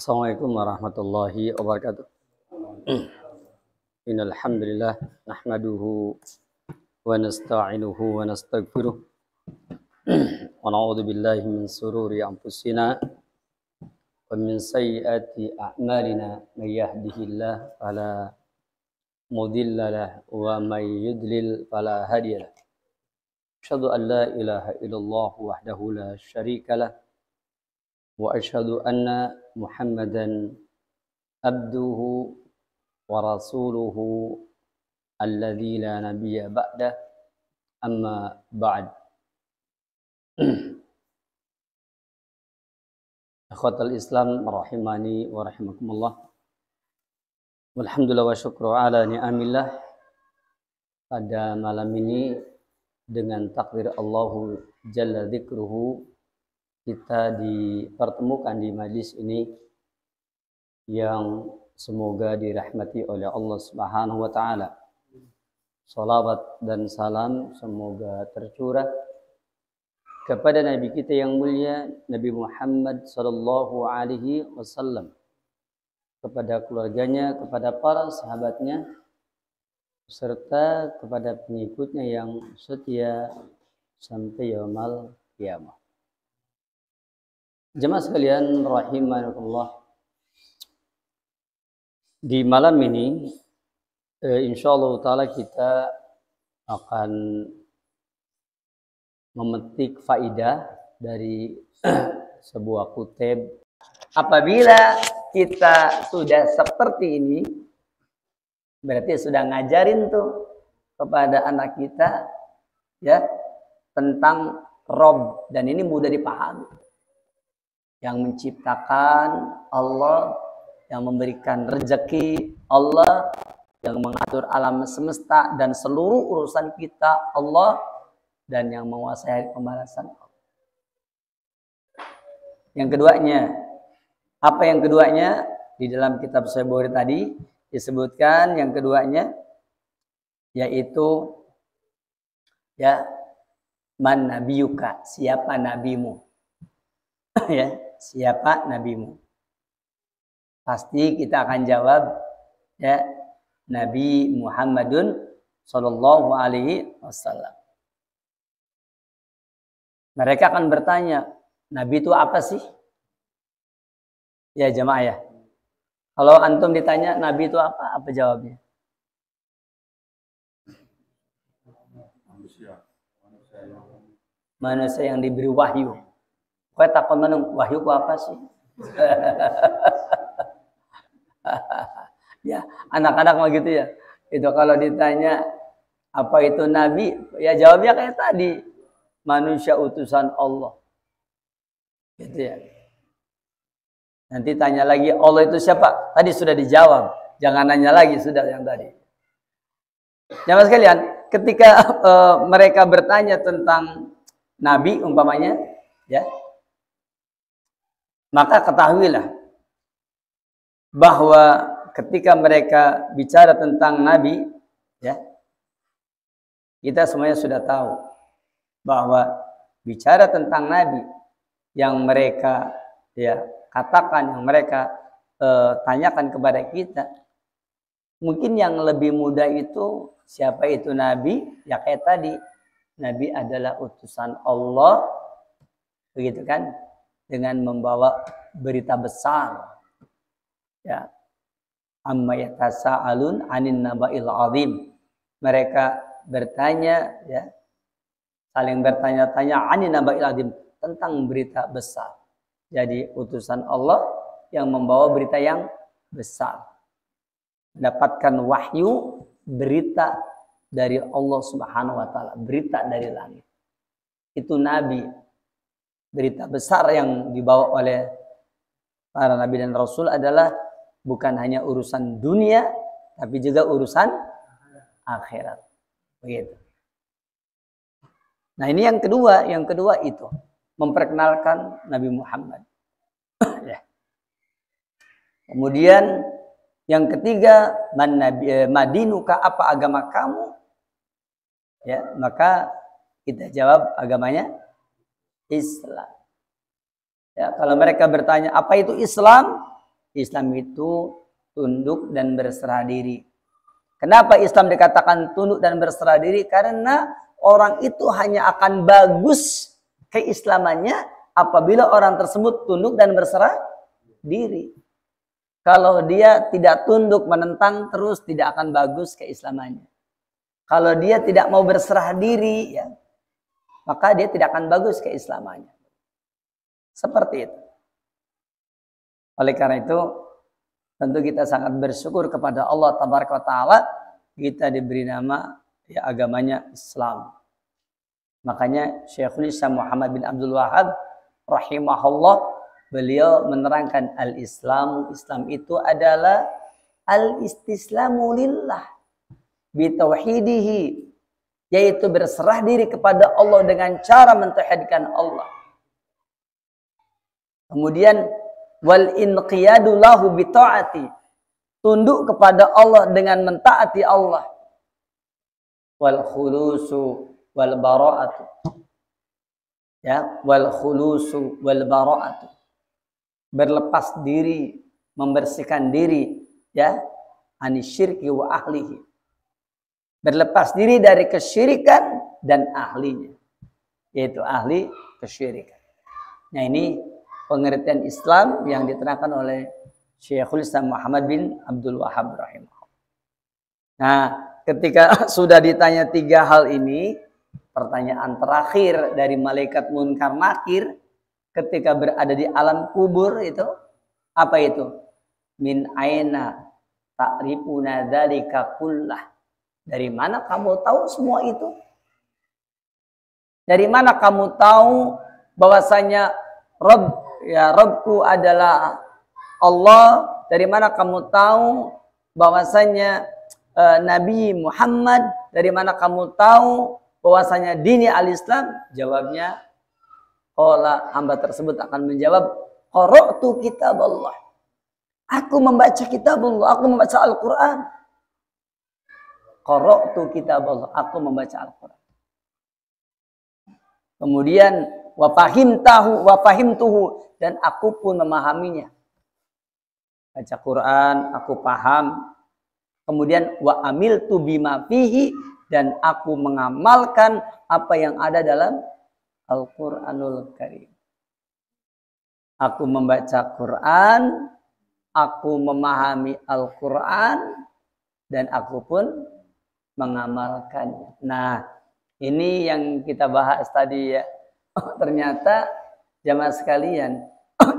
Assalamualaikum warahmatullahi wabarakatuh. Innal hamdalillah nahmaduhu wa nasta'inuhu wa nastaghfiruh wa na'udzu billahi min sururi anfusina wa min sayyiati a'malina may yahdihillahu fala mudilla lahu wa may yudlil fala hadiya lahu. Asyhadu an la ilaha illallah wahdahu la syarika lah wa asyhadu anna Muhammadan abduhu wa rasuluhu alladzi la nabiyya ba'dah, amma ba'd. Akhwatal Islam rahimani wa rahimakumullah. Walhamdulillah wa syukru ala ni'amillah. Pada malam ini dengan takdir Allahu jalla dzikruhu kita dipertemukan di majlis ini yang semoga dirahmati oleh Allah Subhanahu wa taala. Salawat dan salam semoga tercurah kepada Nabi kita yang mulia Nabi Muhammad sallallahu alaihi wasallam, kepada keluarganya, kepada para sahabatnya, serta kepada pengikutnya yang setia sampai yaumul qiyamah. Jemaah sekalian rahimakumullah, di malam ini insyaallah taala kita akan memetik faidah dari sebuah kutib. Apabila kita sudah seperti ini, berarti sudah ngajarin tuh kepada anak kita ya tentang Rob, dan ini mudah dipahami. Yang menciptakan Allah, yang memberikan rezeki Allah, yang mengatur alam semesta dan seluruh urusan kita Allah, dan yang menguasai pembalasan Allah. Yang keduanya, apa yang keduanya? Di dalam kitab Sahih tadi disebutkan yang keduanya yaitu ya man nabiyuka, siapa nabimu. Ya, siapa nabimu? Pasti kita akan jawab ya, Nabi Muhammadun sallallahu alaihi wasallam. Mereka akan bertanya, Nabi itu apa sih? Ya jemaah ya. Kalau antum ditanya Nabi itu apa? Apa jawabnya? Manusia yang diberi wahyu. Kau takut menung wahyu ku apa sih? Ya, anak-anak mah gitu ya. Itu kalau ditanya apa itu nabi, ya jawabnya kayak tadi, manusia utusan Allah. Gitu ya. Nanti tanya lagi Allah itu siapa? Tadi sudah dijawab. Jangan nanya lagi, sudah yang tadi. Jamaah sekalian, ketika mereka bertanya tentang nabi umpamanya, ya, maka ketahuilah bahwa ketika mereka bicara tentang Nabi, ya, kita semuanya sudah tahu bahwa bicara tentang Nabi yang mereka ya katakan, yang mereka tanyakan kepada kita, mungkin yang lebih mudah itu siapa itu Nabi? Ya kayak tadi, Nabi adalah utusan Allah, begitu kan? Dengan membawa berita besar, ya, amma yatasaalun anin naba'il azim. Mereka bertanya, ya, saling bertanya-tanya anin naba'il azim, tentang berita besar. Jadi utusan Allah yang membawa berita yang besar, mendapatkan wahyu, berita dari Allah Subhanahu wa taala, berita dari langit. Itu Nabi. Berita besar yang dibawa oleh para nabi dan rasul adalah bukan hanya urusan dunia, tapi juga urusan akhirat. Begitu. Nah ini yang kedua itu memperkenalkan Nabi Muhammad. Ya. Kemudian yang ketiga, madinuka, apa agama kamu? Ya, maka kita jawab agamanya Islam. Ya, kalau mereka bertanya apa itu Islam, Islam itu tunduk dan berserah diri. Kenapa Islam dikatakan tunduk dan berserah diri? Karena orang itu hanya akan bagus keislamannya apabila orang tersebut tunduk dan berserah diri. Kalau dia tidak tunduk, menentang terus, tidak akan bagus keislamannya. Kalau dia tidak mau berserah diri, ya, maka dia tidak akan bagus keislamannya. Seperti itu. Oleh karena itu, tentu kita sangat bersyukur kepada Allah Tabaraka wa Ta'ala, kita diberi nama ya, agamanya Islam. Makanya Syekhul Islam Muhammad bin Abdul Wahab rahimahullah, beliau menerangkan al-Islam, Islam itu adalah al-istislamu lillah bitauhidihi, yaitu berserah diri kepada Allah dengan cara mentauhidkan Allah. Kemudian wal inqiyadu lahu bi ta'ati, tunduk kepada Allah dengan mentaati Allah. Wal khulusu wal bara'atu, ya, wal khulusu wal bara'atu, berlepas diri, membersihkan diri, ya, anisyirki wa ahlihi, berlepas diri dari kesyirikan dan ahlinya, yaitu ahli kesyirikan. Nah, ini pengertian Islam yang diterangkan oleh Syekhul Islam Muhammad bin Abdul Wahab rahimahullah. Nah, ketika sudah ditanya 3 hal ini, pertanyaan terakhir dari malaikat munkar nakir ketika berada di alam kubur itu apa itu? Min aina ta'rifuna dzalika kullah. Dari mana kamu tahu semua itu? Dari mana kamu tahu bahwasanya Rabbku adalah Allah? Dari mana kamu tahu bahwasanya Nabi Muhammad? Dari mana kamu tahu bahwasanya dini al-Islam? Jawabnya, qala, hamba tersebut akan menjawab, qara'tu kitab Allah. Aku membaca kitab Allah, aku membaca Al-Quran. Qara'tu kitab Allah, aku membaca Al-Quran. Kemudian wa fahimtuhu, dan aku pun memahaminya. Baca Quran, aku paham. Kemudian wa amiltu bima fihi, dan aku mengamalkan apa yang ada dalam Al-Quranul Karim. Aku membaca Quran, aku memahami Al-Quran, dan aku pun mengamalkannya. Nah, ini yang kita bahas tadi ya. Ternyata jamaah sekalian,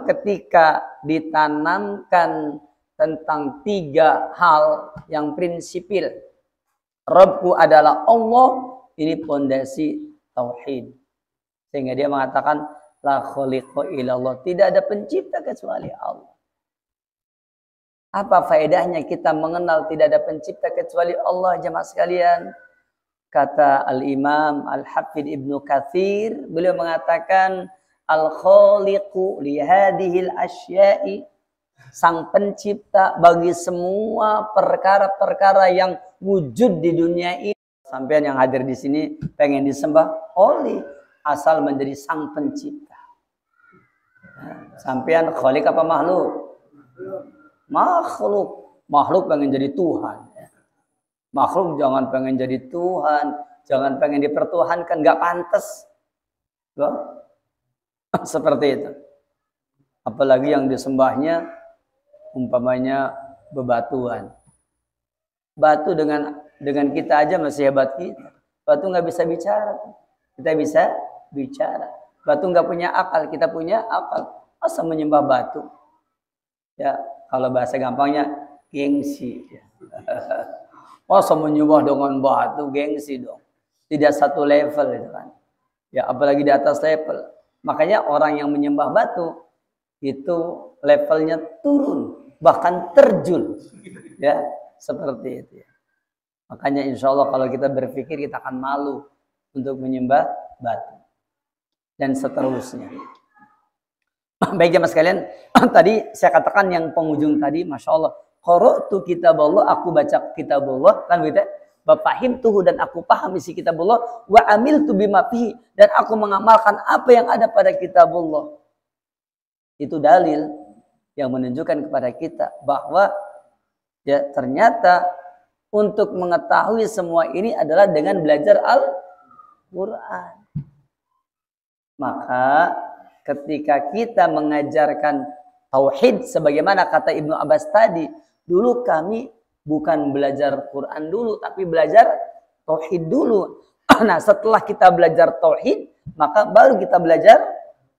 ketika ditanamkan tentang 3 hal yang prinsipil, Rabbku adalah Allah, ini pondasi tauhid. Sehingga dia mengatakan la khaliqa illallah, tidak ada pencipta kecuali Allah. Apa faedahnya kita mengenal tidak ada pencipta kecuali Allah, jemaah sekalian? Kata Al-Imam Al-Hafidh Ibnu Katsir, beliau mengatakan al-khaliqu li hadhil asya'i, sang pencipta bagi semua perkara-perkara yang wujud di dunia ini. Sampean yang hadir di sini pengen disembah oleh asal menjadi sang pencipta. Sampean khaliq apa makhluk? Makhluk. Makhluk pengen jadi Tuhan. Makhluk jangan pengen jadi Tuhan, jangan pengen dipertuhankan, nggak pantas. Seperti itu. Apalagi yang disembahnya umpamanya bebatuan. Batu dengan kita aja masih hebat kita. Batu nggak bisa bicara, kita bisa bicara. Batu nggak punya akal, kita punya akal. Masa menyembah batu? Ya, kalau bahasa gampangnya gengsi. Masa menyembah dengan batu, gengsi dong. Tidak satu level itu kan. Ya, apalagi di atas level. Makanya orang yang menyembah batu itu levelnya turun, bahkan terjun. Ya, seperti itu ya. Makanya insya Allah kalau kita berpikir kita akan malu untuk menyembah batu. Dan seterusnya. Baik jemaah sekalian, tadi saya katakan yang penghujung tadi, Masya Allah. Qara'tu kitab Allah, aku baca kitab Allah, kan begitu? Bafahimtuhu, dan aku paham isi kitab Allah, wa amiltu bima fihi, dan aku mengamalkan apa yang ada pada kitab Allah. Itu dalil yang menunjukkan kepada kita bahwa ya ternyata untuk mengetahui semua ini adalah dengan belajar Al-Quran. Maka ketika kita mengajarkan tauhid sebagaimana kata Ibnu Abbas tadi, dulu kami bukan belajar Quran dulu, tapi belajar tauhid dulu. Nah, setelah kita belajar tauhid, maka baru kita belajar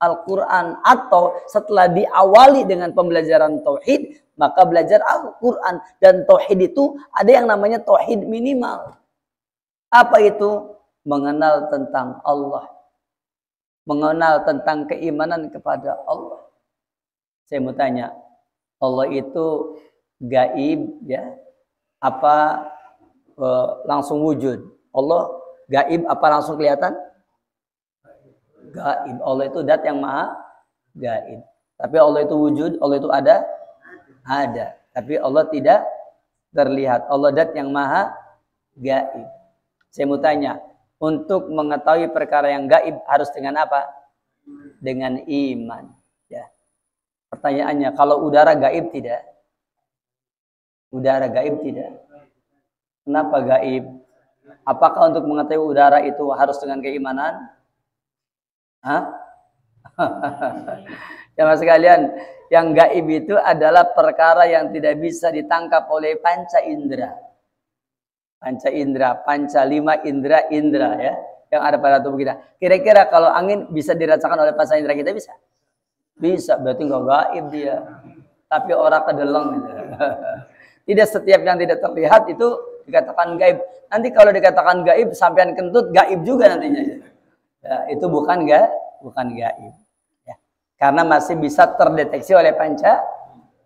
Al-Quran. Atau setelah diawali dengan pembelajaran tauhid, maka belajar Al-Quran. Dan tauhid itu ada yang namanya tauhid minimal. Apa itu? Mengenal tentang Allah. Mengenal tentang keimanan kepada Allah. Saya mau tanya, Allah itu gaib ya? Apa langsung wujud? Allah gaib apa langsung kelihatan? Gaib. Allah itu zat yang maha gaib. Tapi Allah itu wujud, Allah itu ada? Ada. Tapi Allah tidak terlihat. Allah zat yang maha gaib. Saya mau tanya, untuk mengetahui perkara yang gaib harus dengan apa? Dengan iman. Ya. Pertanyaannya, kalau udara gaib tidak? Udara gaib tidak? Kenapa gaib? Apakah untuk mengetahui udara itu harus dengan keimanan? Hah? Jamaah sekalian, yang gaib itu adalah perkara yang tidak bisa ditangkap oleh panca indera. Panca indera, panca lima indera ya, yang ada pada tubuh kita. Kira-kira kalau angin bisa dirasakan oleh panca indera kita bisa? Bisa, berarti nggak gaib dia. Tapi orang kedeleng gitu. Tidak setiap yang tidak terlihat itu dikatakan gaib. Nanti kalau dikatakan gaib, sampean kentut gaib juga nantinya. Ya, itu bukan gaib. Ya. Karena masih bisa terdeteksi oleh panca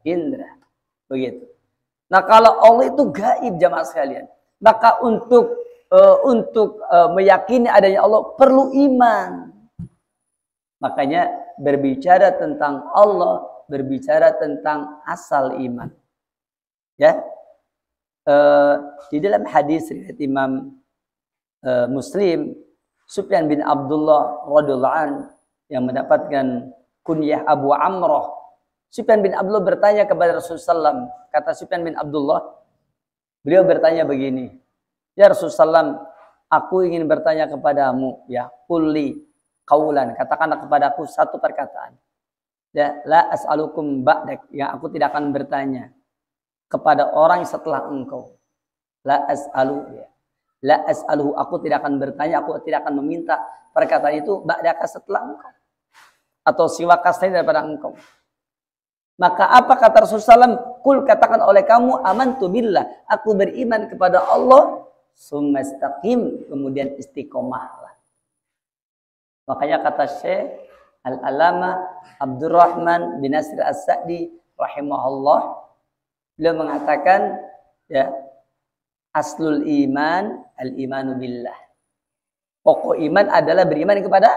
indera. Begitu. Nah, kalau Allah itu gaib jamaah sekalian, maka untuk meyakini adanya Allah perlu iman. Makanya berbicara tentang Allah, berbicara tentang asal iman. Ya. Di dalam hadis riwayat Imam Muslim, Sufyan bin Abdullah radhiyallahu anhu yang mendapatkan kunyah Abu Amrah. Sufyan bin Abdullah bertanya kepada Rasulullah SAW. Kata Sufyan bin Abdullah, beliau bertanya begini, ya Rasulullah SAW, aku ingin bertanya kepadamu, ya kulli qaulan, katakanlah kepadaku satu perkataan. Ya, la as'alukum ba'dak, yang aku tidak akan bertanya kepada orang setelah engkau. La as'alu, ya. La as'aluhu, aku tidak akan bertanya, aku tidak akan meminta perkataan itu ba'daka setelah engkau. Atau siwaka selain daripada engkau. Maka apa kata Rasulullah SAW? Kul, katakan oleh kamu, amantu billah, aku beriman kepada Allah, summa istaqim, kemudian istiqomahlah. Makanya kata Syekh Al-Alama Abdurrahman bin Nasir As-Sa'di rahimahullah, beliau mengatakan, ya, aslul iman al-imanu billah. Pokok iman adalah beriman kepada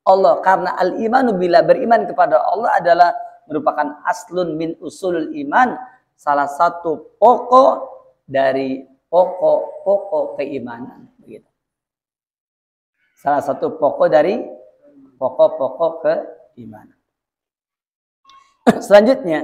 Allah. Karena al-imanu billah, beriman kepada Allah adalah merupakan aslun min usulul iman, salah satu pokok dari pokok-pokok keimanan. Begitu. Salah satu pokok dari pokok-pokok keimanan. Selanjutnya,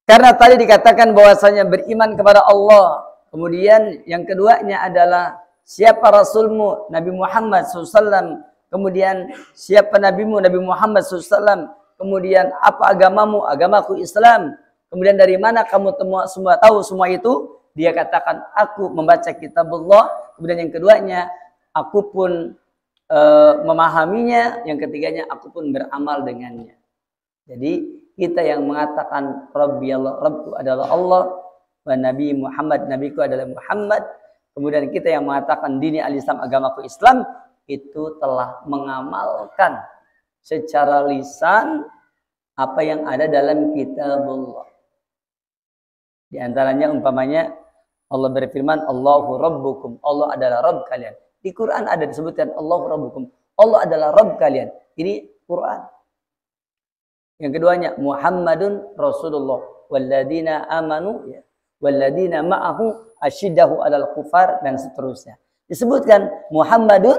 karena tadi dikatakan bahwasanya beriman kepada Allah. Kemudian yang keduanya adalah siapa Rasulmu Nabi Muhammad SAW. Kemudian siapa Nabimu Nabi Muhammad SAW. Kemudian apa agamamu? Agamaku Islam. Kemudian dari mana kamu semua tahu semua itu? Dia katakan aku membaca kitabullah. Kemudian yang keduanya aku pun memahaminya. Yang ketiganya aku pun beramal dengannya. Jadi kita yang mengatakan Rabbi Allah, Rabbku adalah Allah, wa Nabi Muhammad, Nabiku adalah Muhammad. Kemudian kita yang mengatakan dini al-Islam, agamaku Islam, itu telah mengamalkan secara lisan apa yang ada dalam kitabullah. Di antaranya umpamanya Allah berfirman, Allahu Rabbukum, Allah adalah Rabb kalian. Di Quran ada disebutkan Allahu Rabbukum, Allah adalah Rabb kalian. Ini Quran. Yang keduanya Muhammadun Rasulullah walladzina amanu ya, walladzina ma'ahu asyiddahu 'alal kufar dan seterusnya. Disebutkan Muhammadun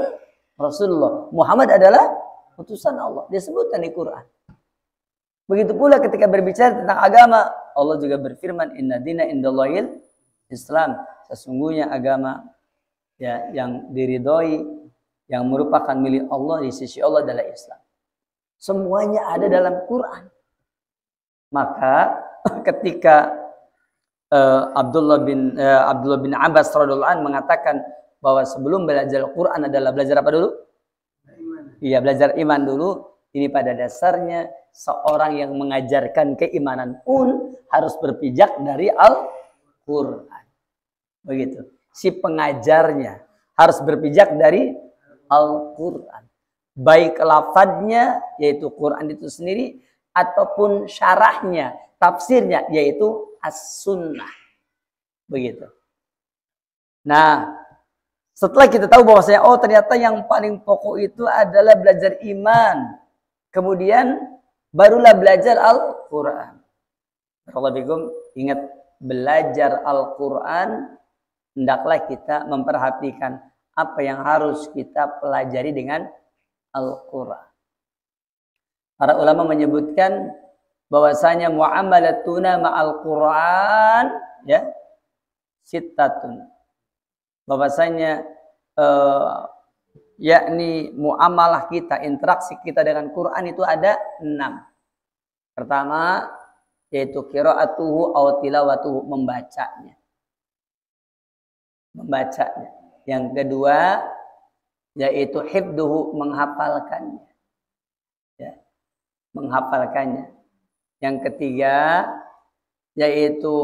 Rasulullah. Muhammad adalah utusan Allah. Disebutkan di Quran. Begitu pula ketika berbicara tentang agama, Allah juga berfirman, Inna dina indallahil Islam. Sesungguhnya agama ya yang diridhoi, yang merupakan milik Allah di sisi Allah adalah Islam. Semuanya ada dalam Quran. Maka ketika Abdullah bin Abbas radhiyallahu anhu mengatakan bahwa sebelum belajar Quran adalah belajar apa dulu? Iya, belajar iman dulu. Ini pada dasarnya seorang yang mengajarkan keimanan pun harus berpijak dari Al-Quran. Begitu. Si pengajarnya harus berpijak dari Al-Quran. Baik lafadznya, yaitu Quran itu sendiri, ataupun syarahnya, tafsirnya, yaitu As-Sunnah. Begitu. Nah, setelah kita tahu bahwasanya, oh ternyata yang paling pokok itu adalah belajar iman. Kemudian barulah belajar Al-Quran. Barakallahu ingat, belajar Al-Quran, hendaklah kita memperhatikan apa yang harus kita pelajari dengan Al-Quran. Para ulama menyebutkan bahwasanya muamalatuna ma'al Quran ya sittatun. Bahwasanya yakni muamalah kita, interaksi kita dengan Quran itu ada 6. Pertama yaitu qiraatuhu aw tilawatuhu, membacanya. Yang kedua yaitu hifdzuhu, menghafalkannya. Ya, menghafalkannya. Yang ketiga yaitu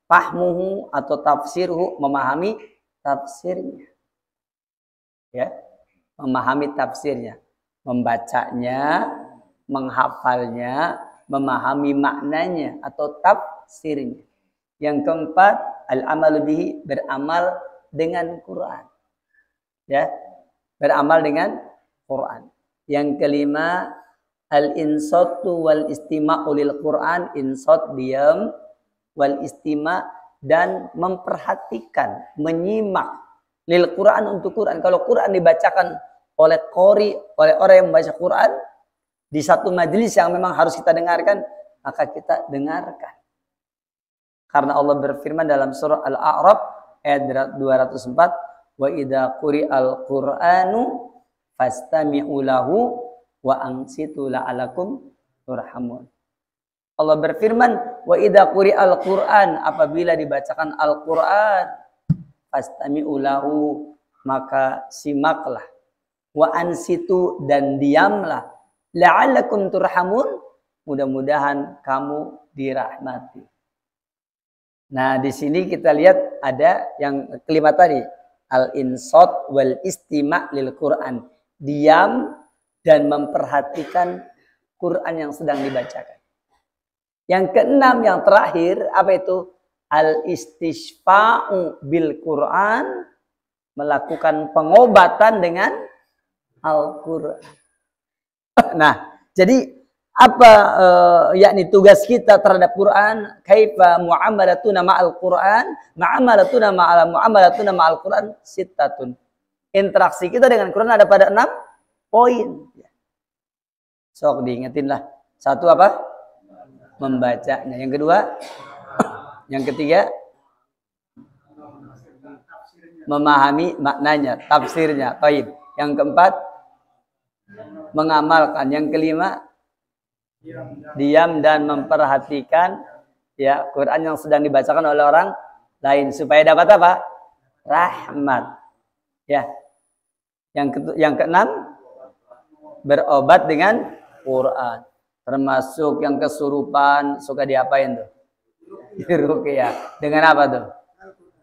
fahmuhu atau tafsirhu, memahami tafsirnya. Ya, memahami tafsirnya, membacanya, menghafalnya, memahami maknanya atau tafsirnya. Yang keempat, al-amal bihi, beramal dengan Quran. Ya, beramal dengan Quran. Yang kelima, al-insatu wal istima'u lil Quran, insat diam, wal istima' dan memperhatikan, menyimak lil Quran, untuk Quran. Kalau Quran dibacakan oleh qori, oleh orang yang membaca Quran di satu majelis yang memang harus kita dengarkan, maka kita dengarkan. Karena Allah berfirman dalam surah Al-A'raf ayat 204, wa idza quri'al Qur'anu fastami'u lahu wa ansitu la'alakum turhamun. Allah berfirman, wa idza quri'al Qur'an, apabila dibacakan Al-Qur'an, fastami'u lahu, maka simaklah, wa ansitu, dan diamlah, la'allakum turhamun, mudah-mudahan kamu dirahmati. Nah, di sini kita lihat ada yang kelima tadi, al-insat wal istima' lil Quran, diam dan memperhatikan Quran yang sedang dibacakan. Yang keenam, yang terakhir, apa itu? Al-istishfa'u bil Quran, melakukan pengobatan dengan Al-Quran. Nah, jadi apa yakni tugas kita terhadap Quran? Kaifa muamalatuna ma'al Quran? Muamalatuna ma'al Quran sittatun. Interaksi kita dengan Quran ada pada 6 poin. Sok diingetin lah. Satu apa? Membacanya. Yang kedua, yang ketiga, memahami maknanya, tafsirnya. Baik. Yang keempat, mengamalkan. Yang kelima, diam dan memperhatikan ya Quran yang sedang dibacakan oleh orang lain supaya dapat apa? Rahmat. Ya. Yang keenam, berobat dengan Quran. Termasuk yang kesurupan suka diapain tuh? Diruqyah. Dengan apa tuh?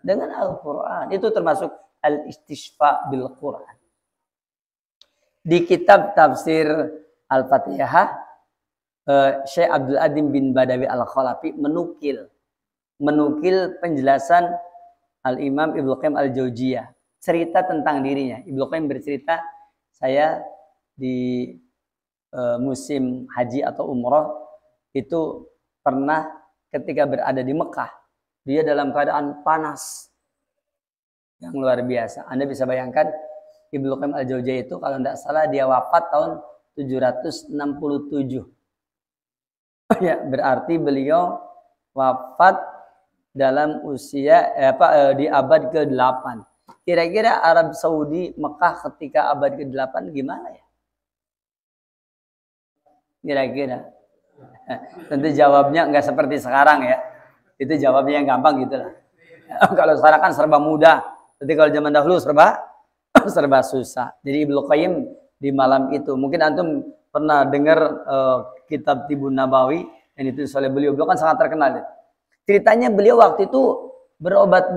Dengan Al-Quran. Itu termasuk al-istishfa bil Quran. Di kitab tafsir Al-Fatihah, Syekh Abdul Adim bin Badawi Al-Khalafi menukil penjelasan Al-Imam Ibnu Qayyim Al-Jauziyah, cerita tentang dirinya. Ibnu Qayyim bercerita, saya di musim haji atau umroh itu pernah ketika berada di Mekah, dia dalam keadaan panas yang luar biasa. Anda bisa bayangkan Ibnu Qayyim Al-Jauziyah itu kalau tidak salah dia wafat tahun 767. Ya, berarti beliau wafat dalam usia di abad ke-8. Kira-kira Arab Saudi Mekah ketika abad ke-8 gimana ya? Kira-kira. Tentu jawabnya nggak seperti sekarang ya. Itu jawabnya yang gampang gitu lah. Kalau sekarang kan serba mudah. Tapi kalau zaman dahulu serba susah. Jadi Ibnu Qayyim di malam itu, mungkin antum pernah dengar kitab Tibun Nabawi yang ditulis oleh beliau. Beliau kan sangat terkenal. Ceritanya beliau waktu itu berobat,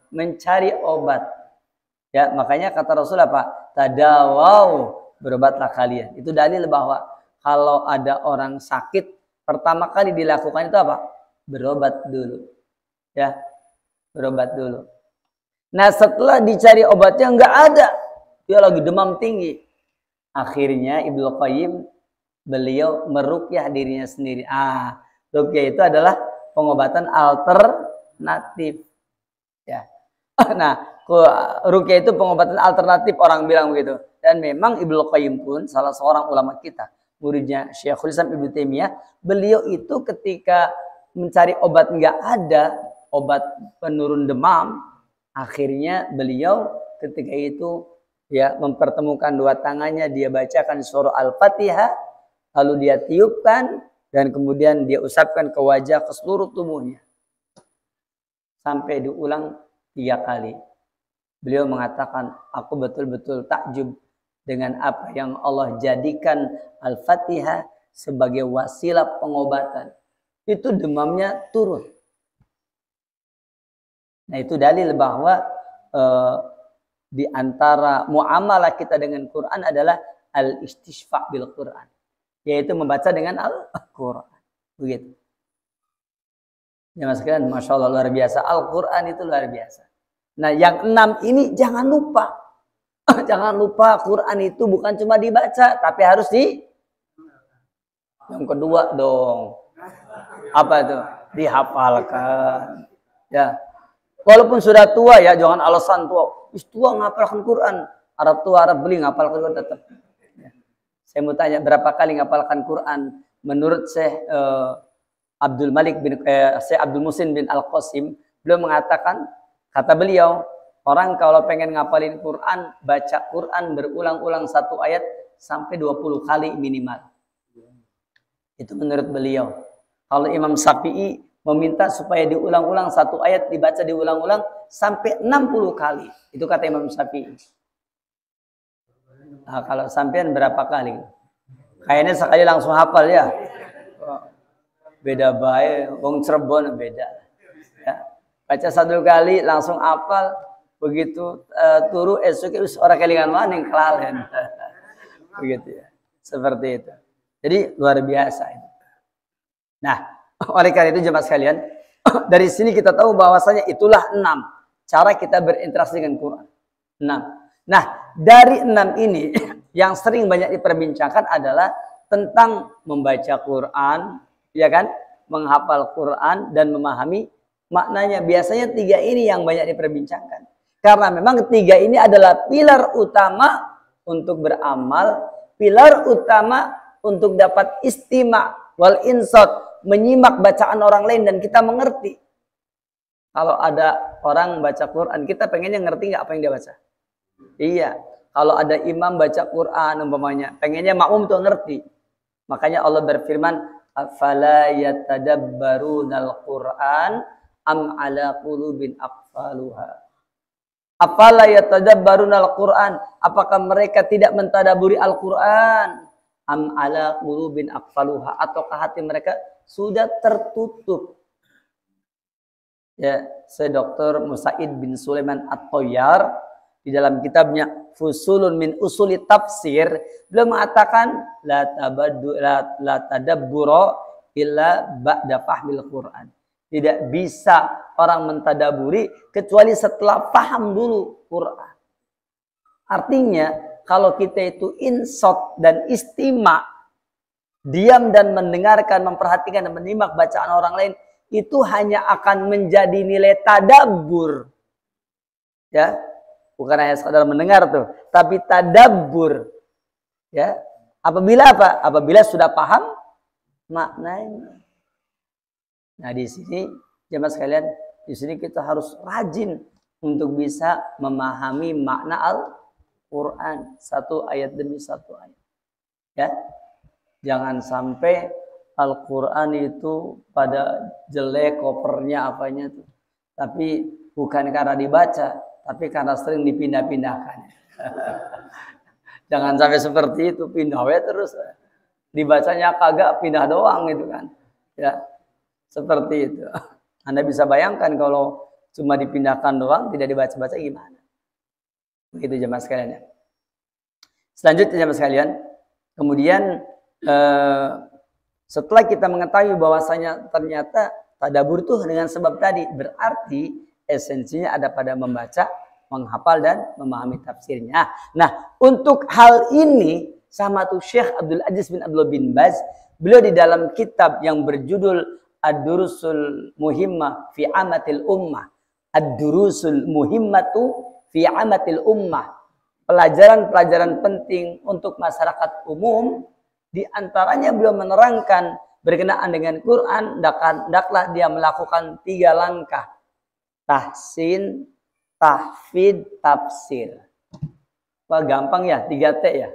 mencari obat. Ya, makanya kata Rasul apa? Tadawau, berobatlah kalian. Itu dalil bahwa kalau ada orang sakit, pertama kali dilakukan itu apa? Berobat dulu. Ya, berobat dulu. Nah, setelah dicari obatnya nggak ada. Dia lagi demam tinggi. Akhirnya Ibnu Qayyim beliau meruqyah dirinya sendiri. Ruqyah itu adalah pengobatan alternatif. Ya. Nah, ruqyah itu pengobatan alternatif, orang bilang begitu. Dan memang Ibnu Qayyim pun salah seorang ulama kita, muridnya Syekhul Islam Ibnu Taimiyah, beliau itu ketika mencari obat nggak ada, obat penurun demam, akhirnya beliau ketika itu ya mempertemukan dua tangannya, dia bacakan surah Al-Fatihah, lalu dia tiupkan dan kemudian dia usapkan ke wajah, ke seluruh tubuhnya. Sampai diulang 3 kali. Beliau mengatakan, aku betul-betul takjub dengan apa yang Allah jadikan Al-Fatihah sebagai wasilah pengobatan. Itu demamnya turun. Nah, itu dalil bahwa di antara muamalah kita dengan Quran adalah al-istishfa' bil Quran, yaitu membaca dengan Al-Quran. Begitu. Ya mas sekalian, Masya Allah luar biasa. Al-Quran itu luar biasa. Nah, yang 6 ini jangan lupa. Jangan lupa Quran itu bukan cuma dibaca, tapi harus yang kedua dong. Apa itu? Dihafalkan. Ya. Walaupun sudah tua ya, jangan alasan tua. Tua ngapalkan Quran. Arab tua, Arab beli ngapalkan Quran tetap. Ya. Saya mau tanya berapa kali ngapalkan Quran? Menurut Syekh Abdul Malik bin Syekh Abdul Musin bin Al-Qasim, beliau mengatakan, kata beliau, orang kalau pengen ngapalin Quran, baca Quran berulang-ulang 1 ayat sampai 20 kali minimal. Itu menurut beliau. Kalau Imam Syafi'i meminta supaya diulang-ulang 1 ayat, dibaca diulang-ulang sampai 60 kali. Itu kata Imam Syafi'i. Nah, kalau sampean berapa kali? Kayaknya sekali langsung hafal ya. Beda baik, wong Cirebon beda. Ya. Baca 1 kali langsung hafal, begitu turu esok itu orang kelingan maning kelalen. Begitu ya. Seperti itu. Jadi luar biasa itu. Nah, oleh karena itu jemaah sekalian, dari sini kita tahu bahwasanya itulah 6 cara kita berinteraksi dengan Quran. 6. Nah, dari 6 ini yang sering banyak diperbincangkan adalah tentang membaca Quran, ya kan? Menghafal Quran dan memahami maknanya. Biasanya 3 ini yang banyak diperbincangkan. Karena memang 3 ini adalah pilar utama untuk beramal, pilar utama untuk dapat istima' wal insot, menyimak bacaan orang lain dan kita mengerti. Kalau ada orang baca Quran, kita pengennya ngerti nggak apa yang dia baca? Iya. Kalau ada imam baca Quran umpamanya, pengennya makmum tuh ngerti. Makanya Allah berfirman, afala yatadabbarunal Quran am ala qulubin aqfaluha. Afala yatadabbarunal Quran, apakah mereka tidak mentadaburi Al-Quran? Am ala qulubin aqfaluha, ataukah hati mereka sudah tertutup? Ya, saya Dr. Musaid bin Sulaiman At-Tayyar di dalam kitabnya Fusulun min Usuli Tafsir, beliau mengatakan la tadabbura illa ba'da fahmil Quran. Tidak bisa orang mentadaburi kecuali setelah paham dulu Quran. Artinya kalau kita itu insot dan istima, diam dan mendengarkan, memperhatikan dan menyimak bacaan orang lain, itu hanya akan menjadi nilai tadabbur. Ya, bukan hanya sekadar mendengar tuh, tapi tadabbur. Ya, apabila apa? Apabila sudah paham maknanya. Nah, di sini jemaah sekalian, di sini kita harus rajin untuk bisa memahami makna Al-Qur'an satu ayat demi satu ayat. Ya. Jangan sampai Al-Qur'an itu pada jelek kopernya apanya tuh. Tapi bukan karena dibaca, tapi karena sering dipindah-pindahkan. Jangan sampai seperti itu, pindah terus. Dibacanya kagak, pindah doang gitu kan. Ya. Seperti itu. Anda bisa bayangkan kalau cuma dipindahkan doang, tidak dibaca-baca gimana. Begitu jemaah sekalian ya. Selanjutnya jemaah sekalian, kemudian setelah kita mengetahui bahwasanya ternyata tadabbur itu dengan sebab tadi, berarti esensinya ada pada membaca, menghafal dan memahami tafsirnya. Nah, untuk hal ini sama tuh Syekh Abdul Aziz bin Abdullah bin Baz, beliau di dalam kitab yang berjudul Ad-Durusul Muhimmah fi Amatil Ummah. Ad-Durusul Muhimmatu fi Amatil Ummah. Pelajaran-pelajaran penting untuk masyarakat umum. Di antaranya beliau menerangkan berkenaan dengan Quran, hendaklah dia melakukan 3 langkah. Tahsin, tahfidz, tafsir. Wah, gampang ya, 3T ya.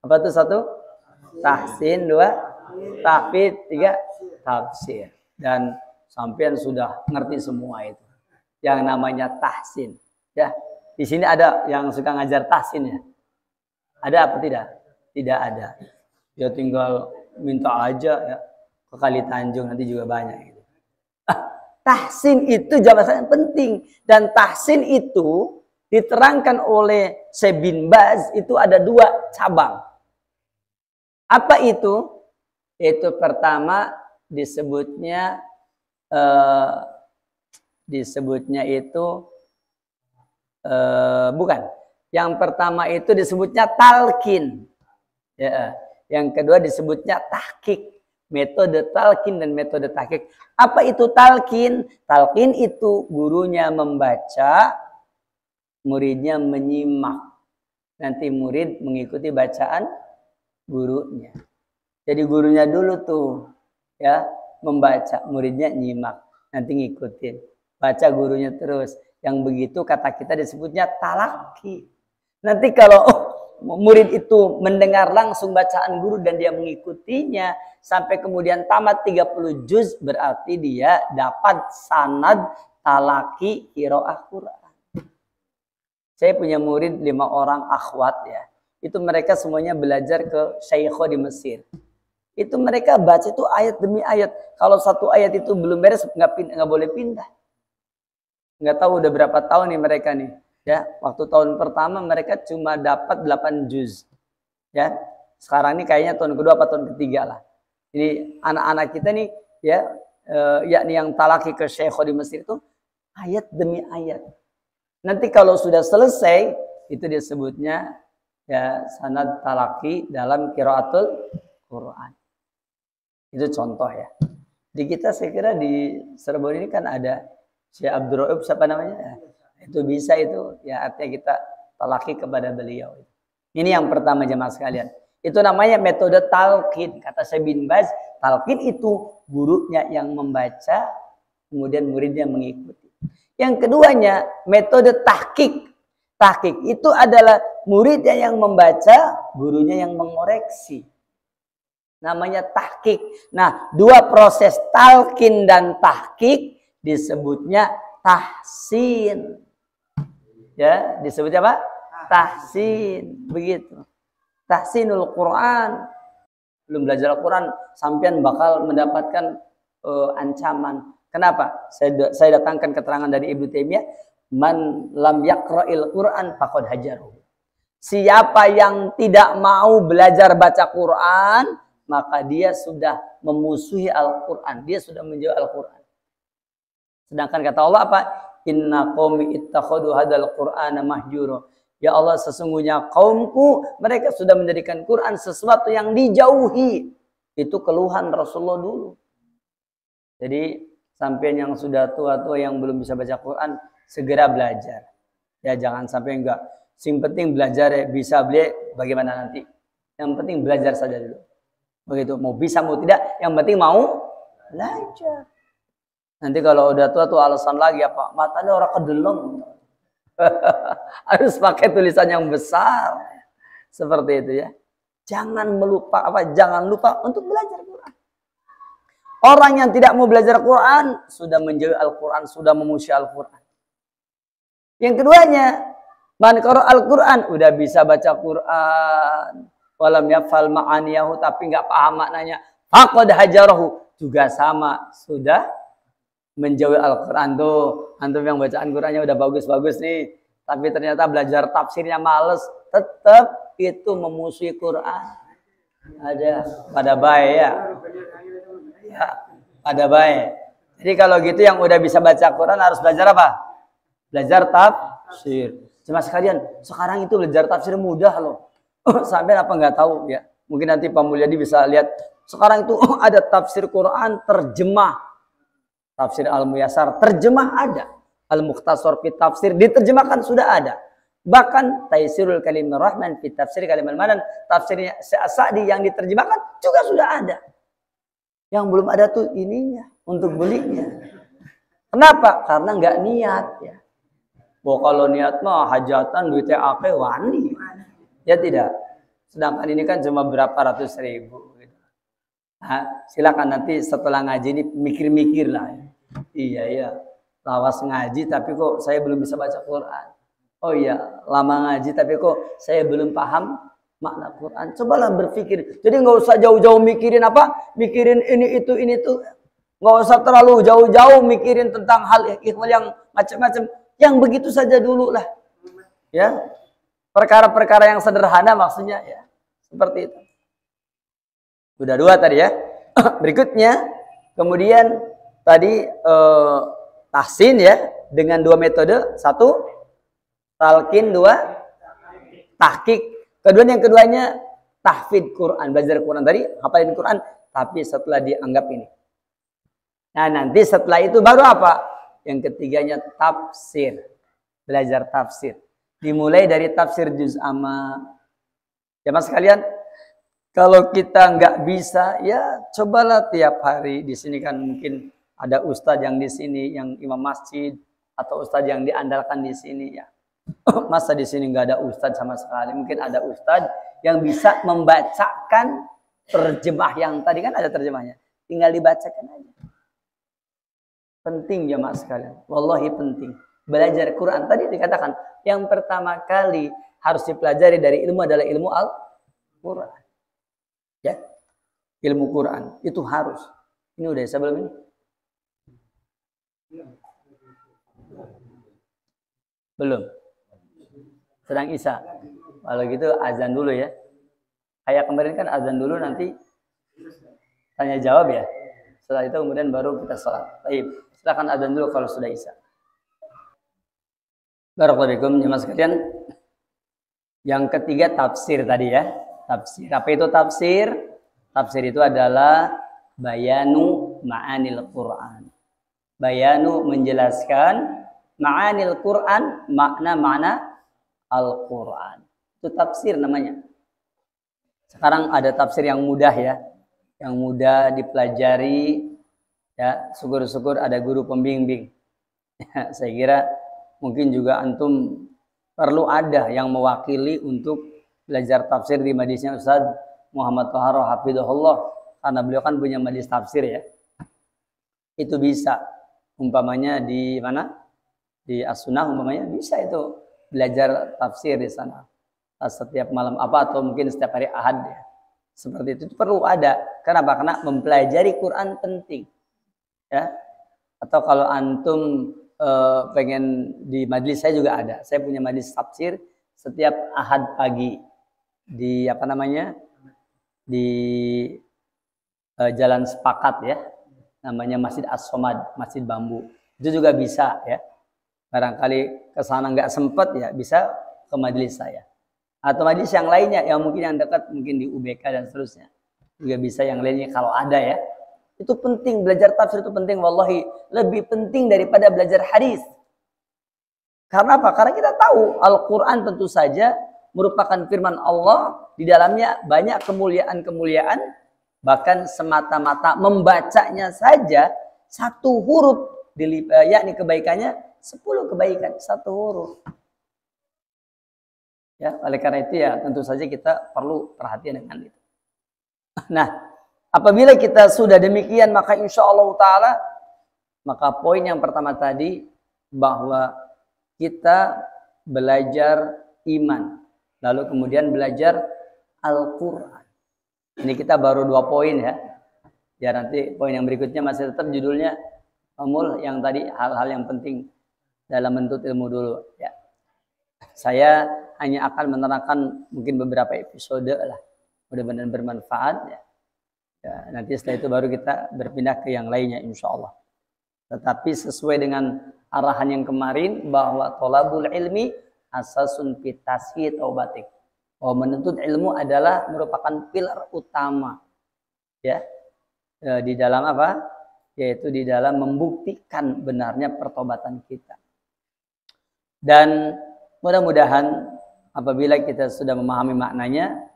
Apa itu 1? Tahsin, 2 tahfidz, 3 tafsir. Dan sampean sudah ngerti semua itu. Yang namanya tahsin. Ya, di sini ada yang suka ngajar tahsin ya. Ada apa tidak? Tidak ada. Ya tinggal minta aja ya ke Kali Tanjung, nanti juga banyak gitu. Tahsin itu jabatan penting, dan tahsin itu diterangkan oleh Syekh bin Baz itu ada 2 cabang. Apa itu? Itu pertama disebutnya itu bukan. Yang pertama itu disebutnya talqin. Ya. Yang kedua disebutnya tahqiq. Metode talqin dan metode tahqiq. Apa itu talqin? Talqin itu gurunya membaca, muridnya menyimak. Nanti murid mengikuti bacaan gurunya. Jadi gurunya dulu tuh ya membaca, muridnya nyimak, nanti ngikutin. Baca gurunya terus. Yang begitu kata kita disebutnya talaki. Nanti kalau murid itu mendengar langsung bacaan guru dan dia mengikutinya sampai kemudian tamat 30 juz, berarti dia dapat sanad talaki qiraah Quran. Saya punya murid 5 orang akhwat ya. Itu mereka semuanya belajar ke Syaikho di Mesir. Itu mereka baca itu ayat demi ayat. Kalau 1 ayat itu belum beres nggak boleh pindah. Nggak tahu udah berapa tahun nih mereka nih. Ya, waktu tahun pertama mereka cuma dapat 8 juz. Ya, sekarang ini kayaknya tahun kedua atau tahun ketiga lah. Jadi anak-anak kita nih ya, yakni yang talaki ke Syaikho di Mesir itu ayat demi ayat. Nanti kalau sudah selesai itu disebutnya ya sanad talaki dalam qiraatul Quran. Itu contoh ya. Di kita saya kira di Cirebon ini kan ada Syekh Abdul Rauf, siapa namanya? Itu bisa itu ya, artinya kita talaki kepada beliau. Ini yang pertama jemaah sekalian. Itu namanya metode talqin. Kata Syekh bin Baz, talqin itu gurunya yang membaca, kemudian muridnya mengikuti. Yang keduanya metode tahqiq. Tahqiq itu adalah muridnya yang membaca, gurunya yang mengoreksi. Namanya tahqiq. Nah, 2 proses talqin dan tahqiq disebutnya tahsin. Ya, disebutnya apa? Tahsin. Begitu. Tahsinul Quran. Belum belajar Al-Quran, sampean bakal mendapatkan ancaman. Kenapa? Saya datangkan keterangan dari Ibnu Taimiyah, man lam yaqra'il Quran faqad hajaruhu. Siapa yang tidak mau belajar baca Quran, maka dia sudah memusuhi Al-Quran. Dia sudah menjauhi Al-Quran. Sedangkan kata Allah apa? Inna qaumi ittakhadhu hadzal Qur'ana mahjura. Ya Allah, sesungguhnya kaumku mereka sudah menjadikan Quran sesuatu yang dijauhi. Itu keluhan Rasulullah dulu. Jadi sampai yang sudah tua-tua yang belum bisa baca Quran, segera belajar. Ya jangan sampai enggak. Yang penting belajar ya, bisa beli bagaimana nanti. Yang penting belajar saja dulu. Begitu, mau bisa mau tidak, yang penting mau belajar. Nanti kalau udah tua tuh alasan lagi apa? Matanya orang kedeleng. Harus pakai tulisan yang besar. Seperti itu ya. Jangan lupa untuk belajar Quran. Orang yang tidak mau belajar Quran sudah menjauhi Al-Quran, sudah memuji Al-Quran. Yang keduanya, man qara Al-Quran, udah bisa baca Quran, walam yafal ma'aniyahu, tapi nggak paham maknanya, faqad hajarahu, juga sama, sudah menjauhi Al-Quran. Tuh antum yang bacaan Qurannya udah bagus-bagus nih, tapi ternyata belajar tafsirnya males, tetap itu memusuhi Quran. Ada pada baik ya, pada baik. Jadi kalau gitu yang udah bisa baca Quran harus belajar apa? Belajar tafsir. Cuma sekalian, sekarang itu belajar tafsir mudah loh. Sampai apa nggak tahu ya? Mungkin nanti Pak Mulyadi bisa lihat. Sekarang itu ada tafsir Quran terjemah. Tafsir Al-Muyassar terjemah ada. Al-Mukhtasar fi tafsir diterjemahkan sudah ada. Bahkan Taisirul Kalimur Rahman fi tafsir Kalimul Manan, tafsirnya Sa'di yang diterjemahkan juga sudah ada. Yang belum ada tuh ininya untuk belinya. Kenapa? Karena nggak niat ya. Bahwa kalau niat mah hajatan duitnya akeh wani. Ya tidak. Sedangkan ini kan cuma berapa ratus ribu. Nah, silakan nanti setelah ngaji ini mikir-mikir lah. Iya ya. Lawas ngaji tapi kok saya belum bisa baca Quran. Oh iya, lama ngaji tapi kok saya belum paham makna Quran. Cobalah berpikir. Jadi nggak usah jauh-jauh mikirin apa? Mikirin ini itu. Nggak usah terlalu jauh-jauh mikirin tentang hal ikhwal yang macam-macam. Yang begitu saja dulu lah. Ya. Perkara-perkara yang sederhana maksudnya ya. Seperti itu. Sudah dua tadi ya. Berikutnya. Kemudian tadi tahsin ya. Dengan dua metode. Satu. Talqin. Dua. Tahqiq. Keduanya tahfidz Quran. Belajar Quran tadi. Hafalin Quran. Tapi setelah dianggap ini. Nah nanti setelah itu baru apa? Yang ketiganya tafsir. Belajar tafsir. Dimulai dari tafsir juz amma. Jamaah sekalian, kalau kita nggak bisa, ya cobalah tiap hari. Di sini kan mungkin ada ustadz yang di sini, yang imam masjid, atau ustadz yang diandalkan di sini ya. Masa di sini nggak ada ustadz sama sekali? Mungkin ada ustadz yang bisa membacakan terjemah yang tadi kan ada terjemahnya. Tinggal dibacakan aja. Penting jamaah sekalian. Wallahi penting. Belajar Quran tadi dikatakan yang pertama kali harus dipelajari dari ilmu adalah ilmu Al-Quran. Ya. Ilmu Quran itu harus. Ini udah sebelum ini. Belum. Sedang Isya. Kalau gitu azan dulu ya. Kayak kemarin kan azan dulu, nanti tanya jawab ya. Setelah itu kemudian baru kita sholat. Baik. Silakan azan dulu kalau sudah Isya. Barakallahu fikum jemaah sekalian. Yang ketiga tafsir tadi ya. Tafsir. Apa itu tafsir? Tafsir itu adalah bayanu ma'anil Quran. Bayanu menjelaskan ma'anil Quran, makna-makna Al-Quran. Itu tafsir namanya. Sekarang ada tafsir yang mudah ya. Yang mudah dipelajari. Ya, syukur-syukur ada guru pembimbing. Ya, saya kira mungkin juga antum perlu ada yang mewakili untuk belajar tafsir di majlisnya Ustaz Muhammad Thahara hafizahullah, karena beliau kan punya majlis tafsir ya. Itu bisa umpamanya di mana? Di As-Sunnah umpamanya bisa itu belajar tafsir di sana. Setiap malam apa atau mungkin setiap hari Ahad ya. Seperti itu perlu ada. Kenapa? Karena mempelajari Quran penting. Ya. Atau kalau antum pengen di majlis, saya juga ada. Saya punya majlis tafsir setiap Ahad pagi di apa namanya? Di Jalan Sepakat ya. Namanya Masjid As-Somad, Masjid Bambu. Itu juga bisa ya. Barangkali ke sana nggak sempat ya, bisa ke majlis saya. Atau majlis yang lainnya yang mungkin yang dekat, mungkin di UBK dan seterusnya. Juga bisa yang lainnya kalau ada ya. Itu penting, belajar tafsir itu penting, wallahi lebih penting daripada belajar hadis. Karena apa? Karena kita tahu Al-Quran tentu saja merupakan firman Allah, di dalamnya banyak kemuliaan-kemuliaan Bahkan semata-mata membacanya saja satu huruf, yakni kebaikannya 10 kebaikan, satu huruf. Ya, oleh karena itu ya tentu saja kita perlu perhatian dengan itu. Nah, apabila kita sudah demikian, maka insya Allah Ta'ala, maka poin yang pertama tadi, bahwa kita belajar iman, lalu kemudian belajar Al-Quran. Ini kita baru 2 poin ya. Ya nanti poin yang berikutnya masih tetap judulnya yang tadi hal-hal yang penting dalam menuntut ilmu dulu. Ya. Saya hanya akan menerangkan mungkin beberapa episode lah. Mudah-mudahan bermanfaat ya. Ya, nanti setelah itu baru kita berpindah ke yang lainnya insya Allah. Tetapi sesuai dengan arahan yang kemarin bahwa thalabul ilmi asasun fitasi taubatik. Bahwa menuntut ilmu adalah merupakan pilar utama ya di dalam apa? Yaitu di dalam membuktikan benarnya pertobatan kita. Dan mudah-mudahan apabila kita sudah memahami maknanya,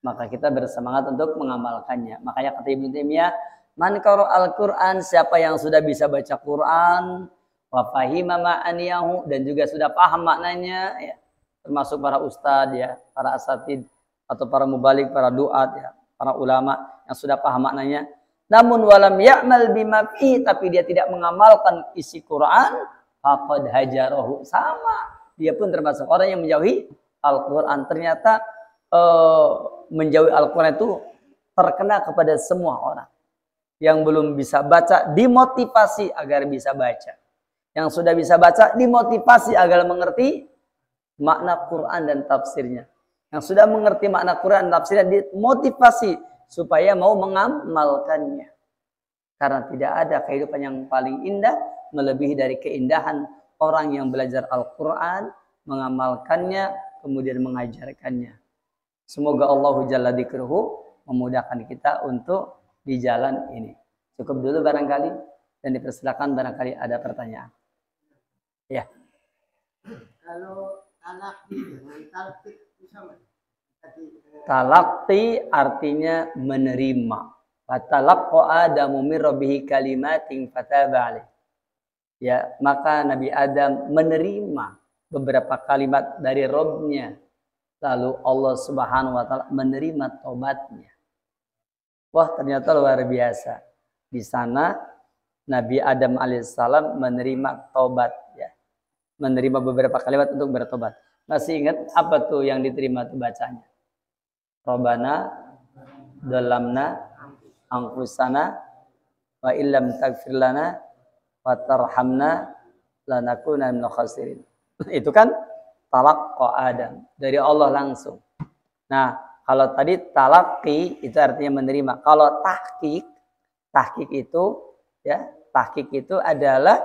maka kita bersemangat untuk mengamalkannya. Makanya kata Ibnu Taimiyah, man qara'al Qur'an, siapa yang sudah bisa baca Quran, wa fahima ma'aniyahu, dan juga sudah paham maknanya ya, termasuk para ustadz ya, para asatid atau para mubalik, para duat ya, para ulama yang sudah paham maknanya. Namun walam ya'mal bima fi, tapi dia tidak mengamalkan isi Quran, faqad hajarahu, sama. Dia pun termasuk orang yang menjauhi Al-Quran. Ternyata menjauhi Al-Quran itu terkena kepada semua orang. Yang belum bisa baca dimotivasi agar bisa baca. Yang sudah bisa baca dimotivasi agar mengerti makna Quran dan tafsirnya. Yang sudah mengerti makna Quran dan tafsirnya dimotivasi supaya mau mengamalkannya. Karena tidak ada kehidupan yang paling indah melebihi dari keindahan orang yang belajar Al-Quran, mengamalkannya, kemudian mengajarkannya. Semoga Allah Jalla Dzikruhu memudahkan kita untuk di jalan ini. Cukup dulu barangkali, dan dipersilakan barangkali ada pertanyaan. Ya. Kalau talaqti dengan talqit itu sama. Talaqti artinya menerima. Fatalaqqa Adamu min rabbihi kalimatin fataba alaih. Ya, maka Nabi Adam menerima beberapa kalimat dari Rabb-nya. Lalu Allah Subhanahu wa taala menerima tobatnya. Wah, ternyata luar biasa. Di sana Nabi Adam alaihissalam menerima tobat ya. Menerima beberapa kalimat untuk bertobat. Masih ingat apa tuh yang diterima tuh bacanya? Rabbana dalamna anfusana wa illam taghfir lana wa tarhamna lanakuna minal khasirin. Itu kan talaqqa Adam dari Allah langsung. Nah, kalau tadi talaqi itu artinya menerima. Kalau tahqiq itu ya, tahqiq itu adalah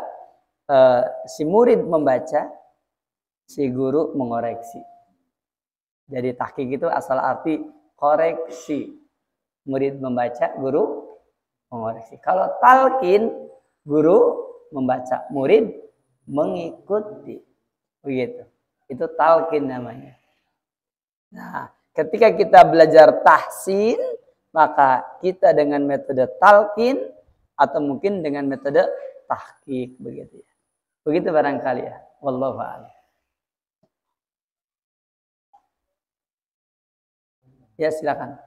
si murid membaca, si guru mengoreksi. Jadi tahqiq itu asal arti koreksi. Murid membaca, guru mengoreksi. Kalau talqin, guru membaca, murid mengikuti. Begitu. Itu talqin namanya. Nah, ketika kita belajar tahsin, maka kita dengan metode talqin atau mungkin dengan metode tahqiq begitu ya. Begitu barangkali ya. Wallahu a'lam. Ya, silakan.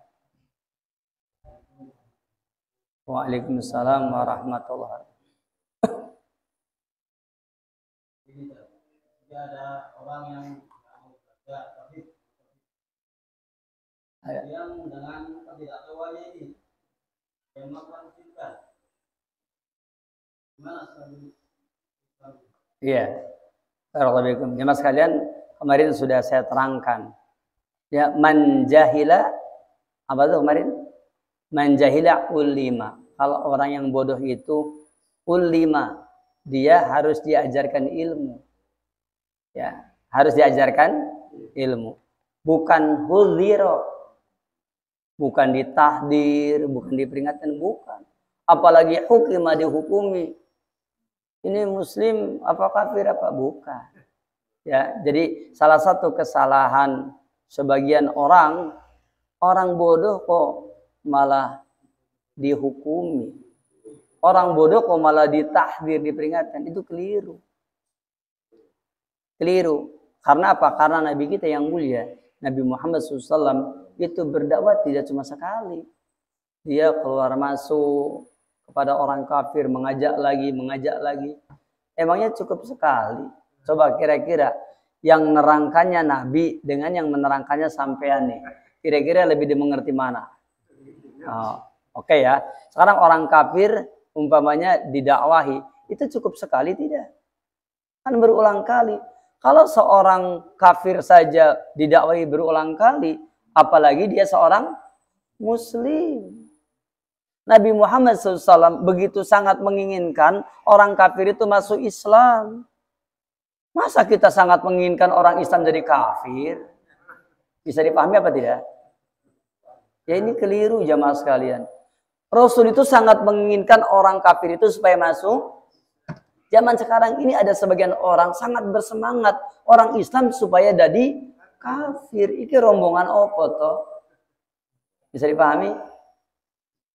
Waalaikumsalam warahmatullahi wabarakatuh. Jika ada orang yang mau belajar tapi yang dengan ketidaktahuannya ini yang melakukan syirk, gimana sekali? Iya. Assalamualaikum. Jemaah sekalian, kemarin sudah saya terangkan. Ya, man jahila, apa itu kemarin? Man jahila ulima. Kalau orang yang bodoh itu ulima, dia harus diajarkan ilmu. Ya, harus diajarkan ilmu. Bukan huliro, bukan ditahdir, bukan diperingatkan, bukan. Apalagi hukima dihukumi. Ini muslim apa kafir apa, bukan. Ya, jadi salah satu kesalahan sebagian orang bodoh kok malah dihukumi. Orang bodoh kok malah ditahdir, diperingatkan. Itu keliru. Keliru. Karena apa? Karena Nabi kita yang mulia, Nabi Muhammad SAW, itu berdakwah tidak cuma sekali. Dia keluar masuk kepada orang kafir, mengajak lagi. Emangnya cukup sekali? Coba kira-kira yang menerangkannya Nabi dengan yang menerangkannya sampean nih. Kira-kira lebih dimengerti mana? Oh, Oke ya. Sekarang orang kafir umpamanya didakwahi, itu cukup sekali tidak? Kan berulang kali. Kalau seorang kafir saja didakwahi berulang kali, apalagi dia seorang muslim. Nabi Muhammad SAW begitu sangat menginginkan orang kafir itu masuk Islam. Masa kita sangat menginginkan orang Islam jadi kafir? Bisa dipahami apa tidak? Ya ini keliru jamaah sekalian. Rasul itu sangat menginginkan orang kafir itu supaya masuk. Zaman sekarang ini ada sebagian orang sangat bersemangat orang Islam supaya jadi kafir. Ini rombongan apa toh? Bisa dipahami?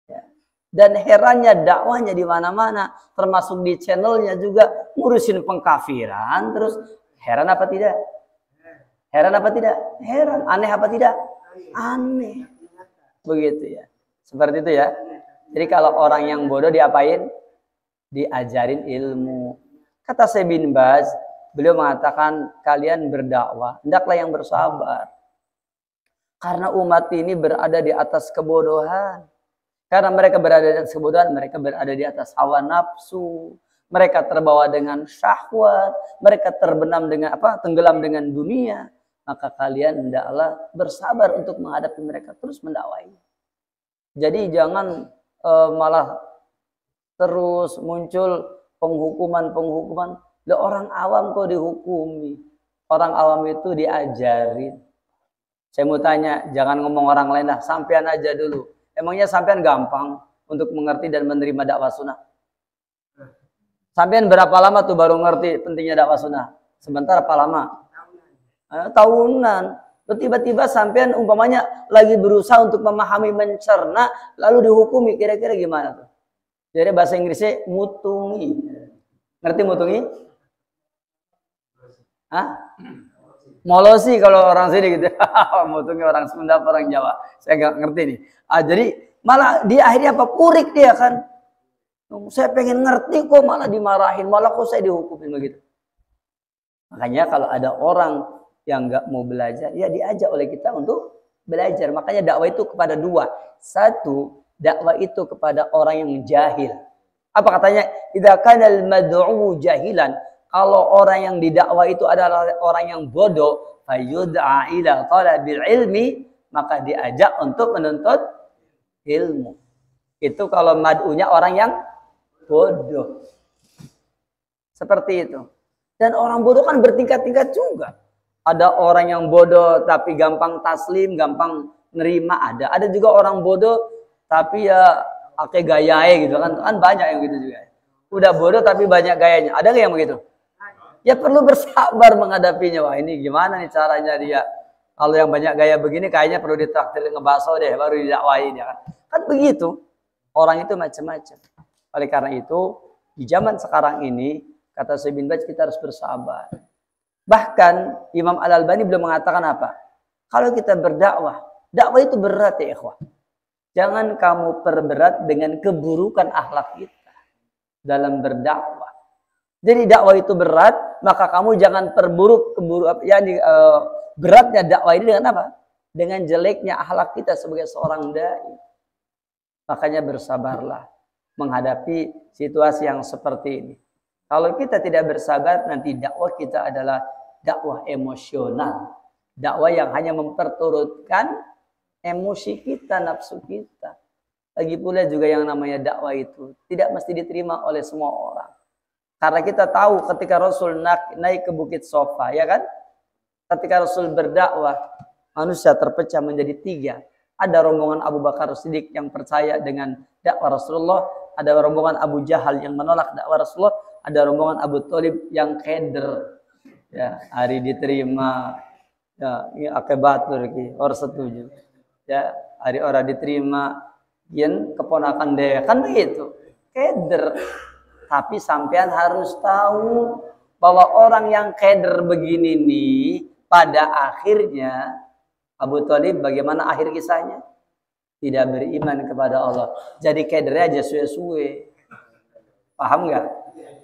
Ya. Dan herannya dakwahnya di mana-mana, termasuk di channelnya juga ngurusin pengkafiran. Terus heran apa tidak? Heran apa tidak? Heran. Aneh apa tidak? Aneh. Begitu ya. Seperti itu ya. Jadi kalau orang yang bodoh diapain? Diajarin ilmu. Kata Syekh bin Baz, beliau mengatakan kalian berdakwah, hendaklah yang bersabar. Karena umat ini berada di atas kebodohan. Karena mereka berada di atas kebodohan, mereka berada di atas hawa nafsu. Mereka terbawa dengan syahwat, mereka terbenam dengan tenggelam dengan dunia. Maka kalian hendaklah bersabar untuk menghadapi mereka, terus mendakwai. Jadi jangan malah terus muncul penghukuman. Orang awam kok dihukumi. Orang awam itu diajarin. Saya mau tanya, jangan ngomong orang lain dah, sampean aja dulu. Emangnya sampean gampang untuk mengerti dan menerima dakwah sunnah? Sampean berapa lama tuh baru ngerti pentingnya dakwah sunnah? Sebentar apa lama? Tahunan. Tiba-tiba sampean umpamanya lagi berusaha untuk memahami, mencerna, lalu dihukumi, kira-kira gimana tuh? Jadi bahasa Inggrisnya mutungi. Ngerti mutungi? Hah? Molosi kalau orang sini gitu. Mutungi orang Sunda, orang Jawa. Saya nggak ngerti nih. Jadi malah di akhirnya apa? Purik dia kan. Saya pengen ngerti kok malah dimarahin. Malah kok saya dihukumin begitu. Makanya kalau ada orang yang nggak mau belajar, ya diajak oleh kita untuk belajar. Makanya dakwah itu kepada dua. Satu, dakwah itu kepada orang yang jahil. Apa katanya? Idza kana al-mad'u jahilan. Kalau orang yang didakwah itu adalah orang yang bodoh, fayud'a ila talabil ilmi, maka diajak untuk menuntut ilmu. Itu kalau mad'unya orang yang bodoh. Seperti itu. Dan orang bodoh kan bertingkat-tingkat juga. Ada orang yang bodoh tapi gampang taslim, gampang nerima, ada. Ada juga orang bodoh tapi ya pakai gaya gitu kan. Kan banyak yang gitu juga. Udah bodoh tapi banyak gayanya. Ada nggak yang begitu? Ya perlu bersabar menghadapinya. Wah ini gimana nih caranya dia. Kalau yang banyak gaya begini kayaknya perlu ditraktir ngebakso deh baru didakwahi dia kan. Kan begitu. Orang itu macam-macam. Oleh karena itu di zaman sekarang ini kata Syekh bin Baz kita harus bersabar. Bahkan Imam Al-Albani belum mengatakan apa? Kalau kita berdakwah, dakwah itu berat ya ikhwah. Jangan kamu perberat dengan keburukan akhlak kita dalam berdakwah. Jadi dakwah itu berat, maka kamu jangan perburuk beratnya dakwah ini dengan apa? Dengan jeleknya akhlak kita sebagai seorang dai. Makanya bersabarlah menghadapi situasi yang seperti ini. Kalau kita tidak bersabar, nanti dakwah kita adalah dakwah emosional. Dakwah yang hanya memperturutkan emosi kita, nafsu kita. Lagi pula juga yang namanya dakwah itu tidak mesti diterima oleh semua orang. Karena kita tahu ketika Rasul naik ke Bukit Sofa, ya kan? Ketika Rasul berdakwah, manusia terpecah menjadi 3. Ada rombongan Abu Bakar Siddiq yang percaya dengan dakwah Rasulullah. Ada rombongan Abu Jahal yang menolak dakwah Rasulullah. Ada rombongan Abu Thalib yang keder. Ya, hari diterima. Ya, ini akeh batur ki, orang setuju. Ya, hari orang diterima. yen keponakan deh kan begitu. Keder. Tapi sampean harus tahu bahwa orang yang keder begini nih pada akhirnya Abu Thalib bagaimana akhir kisahnya? Tidak beriman kepada Allah. Jadi kedernya aja suwe-suwe. Paham nggak?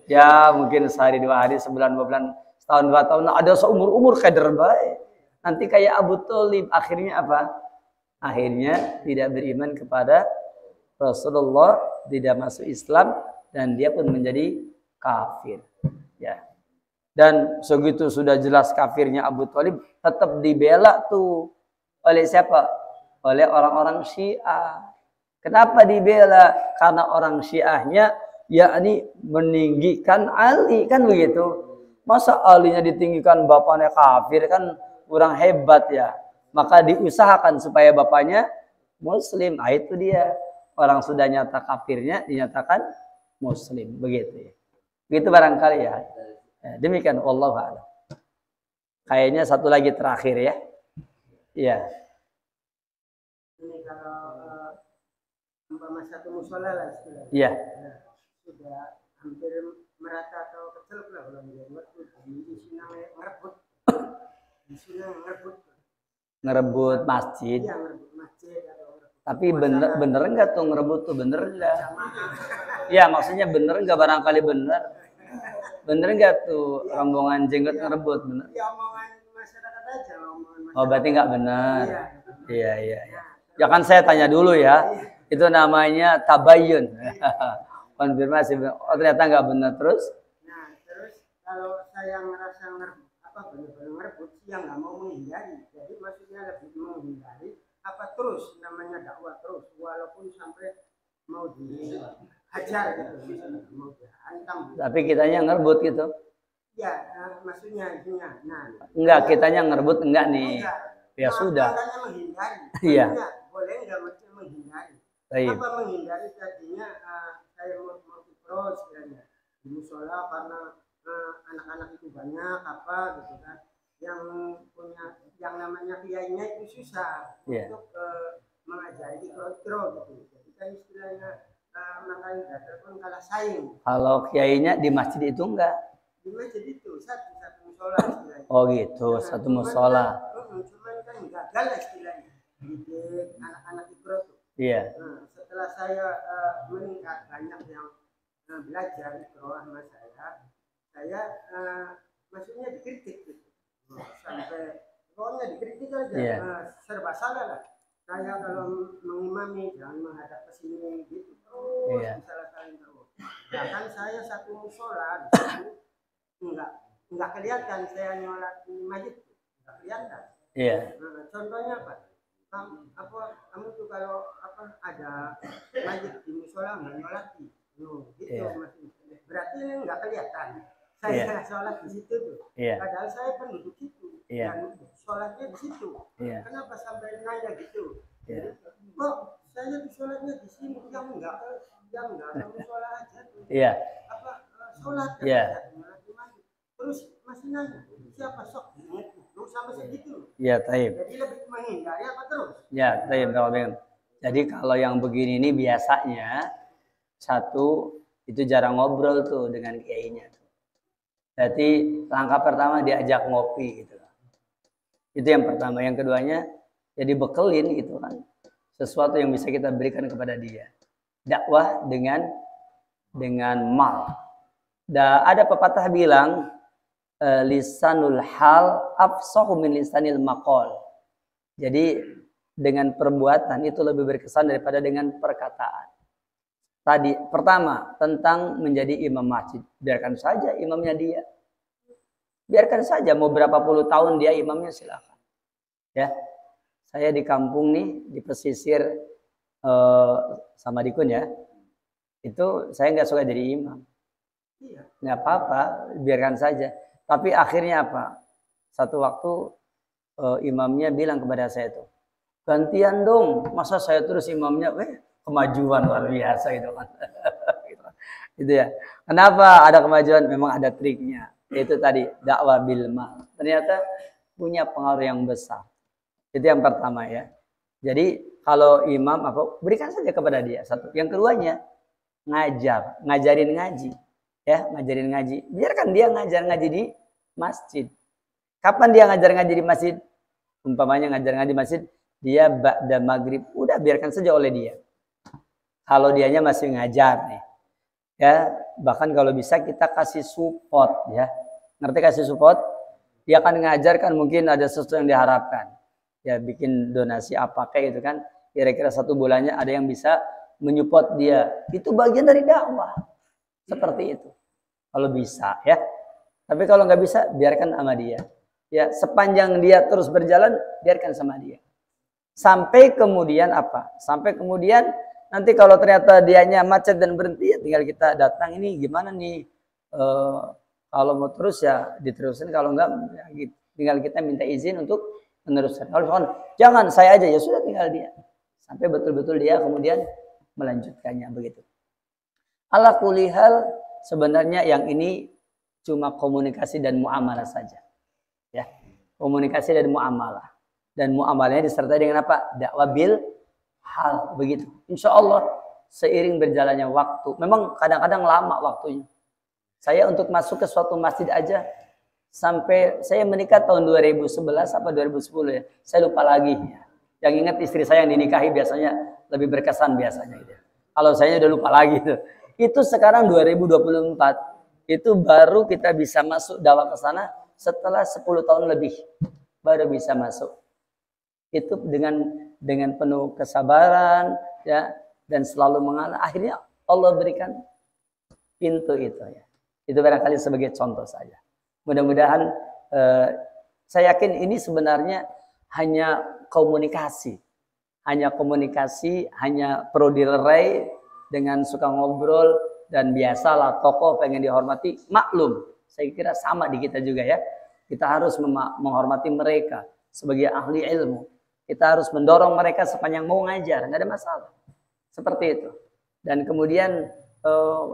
Ya mungkin sehari 2 hari, sebulan 2 bulan, setahun 2 tahun, ada seumur-umur keder baik. Nanti kayak Abu Thalib akhirnya apa? Akhirnya tidak beriman kepada Rasulullah, tidak masuk Islam, dan dia pun menjadi kafir. Ya. Dan segitu sudah jelas kafirnya Abu Thalib, tetap dibela tuh oleh siapa? Oleh orang-orang Syiah. Kenapa dibela? Karena orang Syiahnya yakni meninggikan Ali, kan begitu. Masa Alinya ditinggikan bapaknya kafir, kan kurang hebat ya. Maka diusahakan supaya bapaknya Muslim. Nah, itu dia. Orang sudah nyata kafirnya dinyatakan Muslim, begitu ya. Begitu barangkali ya. Demikian wallahu a'lam. Kayaknya satu lagi terakhir ya. Iya. Ini kalau umpama satu musola lah istilahnya. Iya. Sudah hampir merata atau kecil lah kalau dibuat di sini ngerebut. Di sini Ngerebut masjid. Iya, ngerebut masjid atau tapi bener enggak tuh ngerebut tuh, bener enggak? Ya maksudnya bener enggak, barangkali bener. Bener enggak tuh rombongan jenggot ngerebut, bener? ya omongan masyarakat aja, omongan masyarakat. Oh berarti enggak benar. Iya. Iya. Ya kan saya tanya dulu ya. Itu namanya tabayun. Konfirmasi. Oh ternyata enggak benar terus. Nah terus kalau saya ngerasa benar-benar ngerebut, yang nggak mau menghindari. Jadi maksudnya lebih menghindari apa terus namanya dakwah terus walaupun sampai mau dihajar gitu, mau dihantam. Tapi kitanya ngerebut gitu. Ya, maksudnya intinya. Nah, enggak, kitanya ngerebut enggak nih. Enggak. Ya sudah. Makanya menghindari. Iya. Boleh enggak mesti menghindari. Baik. Apa menghindari tadinya saya mau terus istilahnya di musola karena anak-anak itu banyak apa gitu kan. Yang punya yang namanya kiainya itu susah untuk mengajari ikro gitu. Jadi kan istilahnya makanya pun kalah saing. Kalau kiainya di masjid itu enggak? Di masjid itu satu musola istilahnya. Oh gitu, satu musola. Cuman kan gagal lah istilahnya didik anak-anak ikro tuh. Iya. Nah, setelah saya meningkat banyak yang belajar ikro sama saya maksudnya dikritik gitu. Sampai pokoknya dikritik aja, serba salah lah. Saya kalau mengimami jangan menghadap ke sini gitu terus, disalah-salahin terus. Bahkan saya satu musola di situ enggak kelihatan saya nyolat di masjid, enggak kelihatan. Iya. Nah, contohnya apa? Kamu tuh kalau ada masjid di musola enggak nyolati, gitu maksudnya. Berarti ini enggak kelihatan. Saya sholat di situ tuh. Padahal saya penduduk situ. Dan sholatnya di situ. Kenapa sampai nanya gitu? Kok saya di sholatnya di sini? Yang enggak kamu sholat aja tuh. Sholat terus masih nanya siapa sok? Lu sampai segitu. Iya, taib. Jadi lebih menghindari apa terus? Ya, taib. Jadi kalau yang begini ini biasanya satu itu jarang ngobrol tuh dengan kiainya. Jadi langkah pertama diajak ngopi gitu. Itu yang pertama. Yang keduanya jadi bekelin gitu kan. Sesuatu yang bisa kita berikan kepada dia. Dakwah dengan mal. Ada pepatah bilang lisanul hal afsahu min lisanil maqal. Jadi dengan perbuatan itu lebih berkesan daripada dengan perkataan. Tadi pertama tentang menjadi imam masjid, biarkan saja imamnya dia, biarkan saja mau berapa puluh tahun dia imamnya, silakan. Ya, saya di kampung nih di pesisir sama Dikun ya, itu saya nggak suka jadi imam, nggak apa-apa, biarkan saja. Tapi akhirnya apa? Satu waktu imamnya bilang kepada saya tuh, gantian dong, masa saya terus imamnya, kemajuan luar biasa itu kan. Gitu ya. Kenapa ada kemajuan? Memang ada triknya. Itu tadi dakwah bil mal. Ternyata punya pengaruh yang besar. Itu yang pertama ya. Jadi kalau imam apa berikan saja kepada dia satu. Yang keduanya ngajarin ngaji. Ya, ngajarin ngaji. Biarkan dia ngajar ngaji di masjid. Kapan dia ngajar ngaji di masjid? Umpamanya ngajar ngaji di masjid, dia ba'da maghrib. Udah biarkan saja oleh dia. Kalau dianya masih ngajar nih. Ya, bahkan kalau bisa kita kasih support ya. Ngerti kasih support? Dia akan ngajarkan mungkin ada sesuatu yang diharapkan. Ya, bikin donasi apa kayak gitu kan. Kira-kira 1 bulannya ada yang bisa menyupport dia. Itu bagian dari dakwah. Seperti itu. Kalau bisa ya. Tapi kalau nggak bisa, biarkan sama dia. Ya, sepanjang dia terus berjalan, biarkan sama dia. Sampai kemudian apa? Sampai kemudian nanti kalau ternyata dianya macet dan berhenti, ya tinggal kita datang, ini gimana nih? Kalau mau terus ya diterusin, kalau enggak ya tinggal kita minta izin untuk meneruskan. Kalau jangan saya aja, ya sudah tinggal dia. Sampai betul-betul dia kemudian melanjutkannya begitu. Ala kulli hal sebenarnya yang ini cuma komunikasi dan muamalah saja. Ya, komunikasi dan muamalah. Dan muamalahnya disertai dengan apa? Dakwah bil hal begitu. Insya Allah seiring berjalannya waktu. Memang kadang-kadang lama waktunya. Saya untuk masuk ke suatu masjid aja sampai saya menikah tahun 2011 apa 2010 ya. Saya lupa lagi. Yang ingat istri saya yang dinikahi biasanya lebih berkesan biasanya gitu. Kalau saya udah lupa lagi tuh. Itu sekarang 2024 itu baru kita bisa masuk dakwah ke sana setelah 10 tahun lebih baru bisa masuk. Itu dengan penuh kesabaran ya dan selalu mengalah, akhirnya Allah berikan pintu itu ya. Itu barangkali sebagai contoh saja. Mudah-mudahan saya yakin ini sebenarnya hanya komunikasi. Hanya komunikasi, hanya perlu dilerai dengan suka ngobrol dan biasalah tokoh pengen dihormati, maklum. Saya kira sama di kita juga ya. Kita harus menghormati mereka sebagai ahli ilmu. Kita harus mendorong mereka sepanjang mau ngajar, nggak ada masalah. Seperti itu. Dan kemudian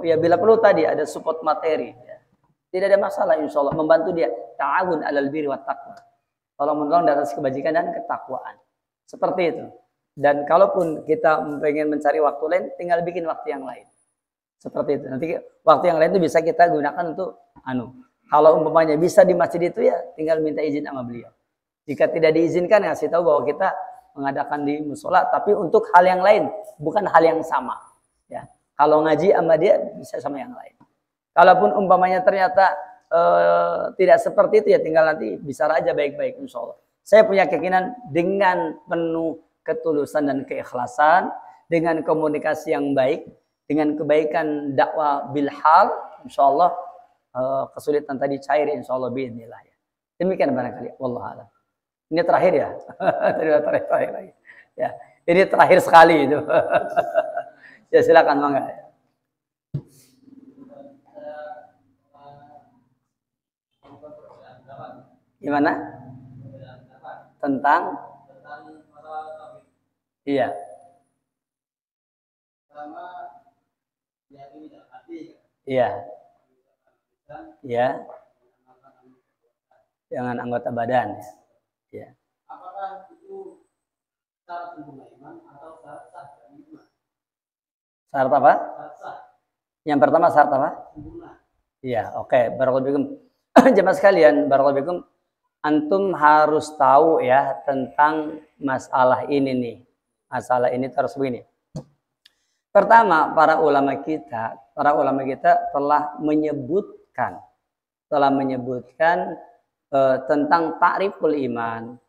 ya bila perlu tadi ada support materi. Ya. Tidak ada masalah insya Allah. Membantu dia. Ta'awun alal birri wat taqwa. Tolong menolong di atas kebajikan dan ketakwaan. Seperti itu. Dan kalaupun kita pengen mencari waktu lain, tinggal bikin waktu yang lain. Seperti itu. Nanti waktu yang lain itu bisa kita gunakan untuk kalau umpamanya bisa di masjid itu ya tinggal minta izin sama beliau. Jika tidak diizinkan ngasih tahu bahwa kita mengadakan di musola, tapi untuk hal yang lain, bukan hal yang sama. Ya, kalau ngaji sama dia bisa sama yang lain. Kalaupun umpamanya ternyata tidak seperti itu ya tinggal nanti bicara aja baik-baik insya Allah. Saya punya keyakinan dengan penuh ketulusan dan keikhlasan, dengan komunikasi yang baik, dengan kebaikan dakwah bilhal, insya Allah kesulitan tadi cair insya Allah biidznillah ya. Demikian barangkali. Wallahualam. Ini terakhir ya. terakhir lagi. Ya, ini terakhir sekali itu. Ya silakan mangga. Gimana? Tentang iya. Iya. Iya. Dengan anggota badan. Ya. Apakah itu syarat sempurna iman atau syarat sah dari iman? Syarat apa? Syarat sah. Yang pertama syarat apa? Sempurna. Iya, oke. Barakallahu fikum. Jemaah sekalian, barakallahu fikum. Antum harus tahu ya tentang masalah ini nih. Masalah ini terus begini. Pertama, para ulama kita telah menyebutkan tentang ta'riful iman.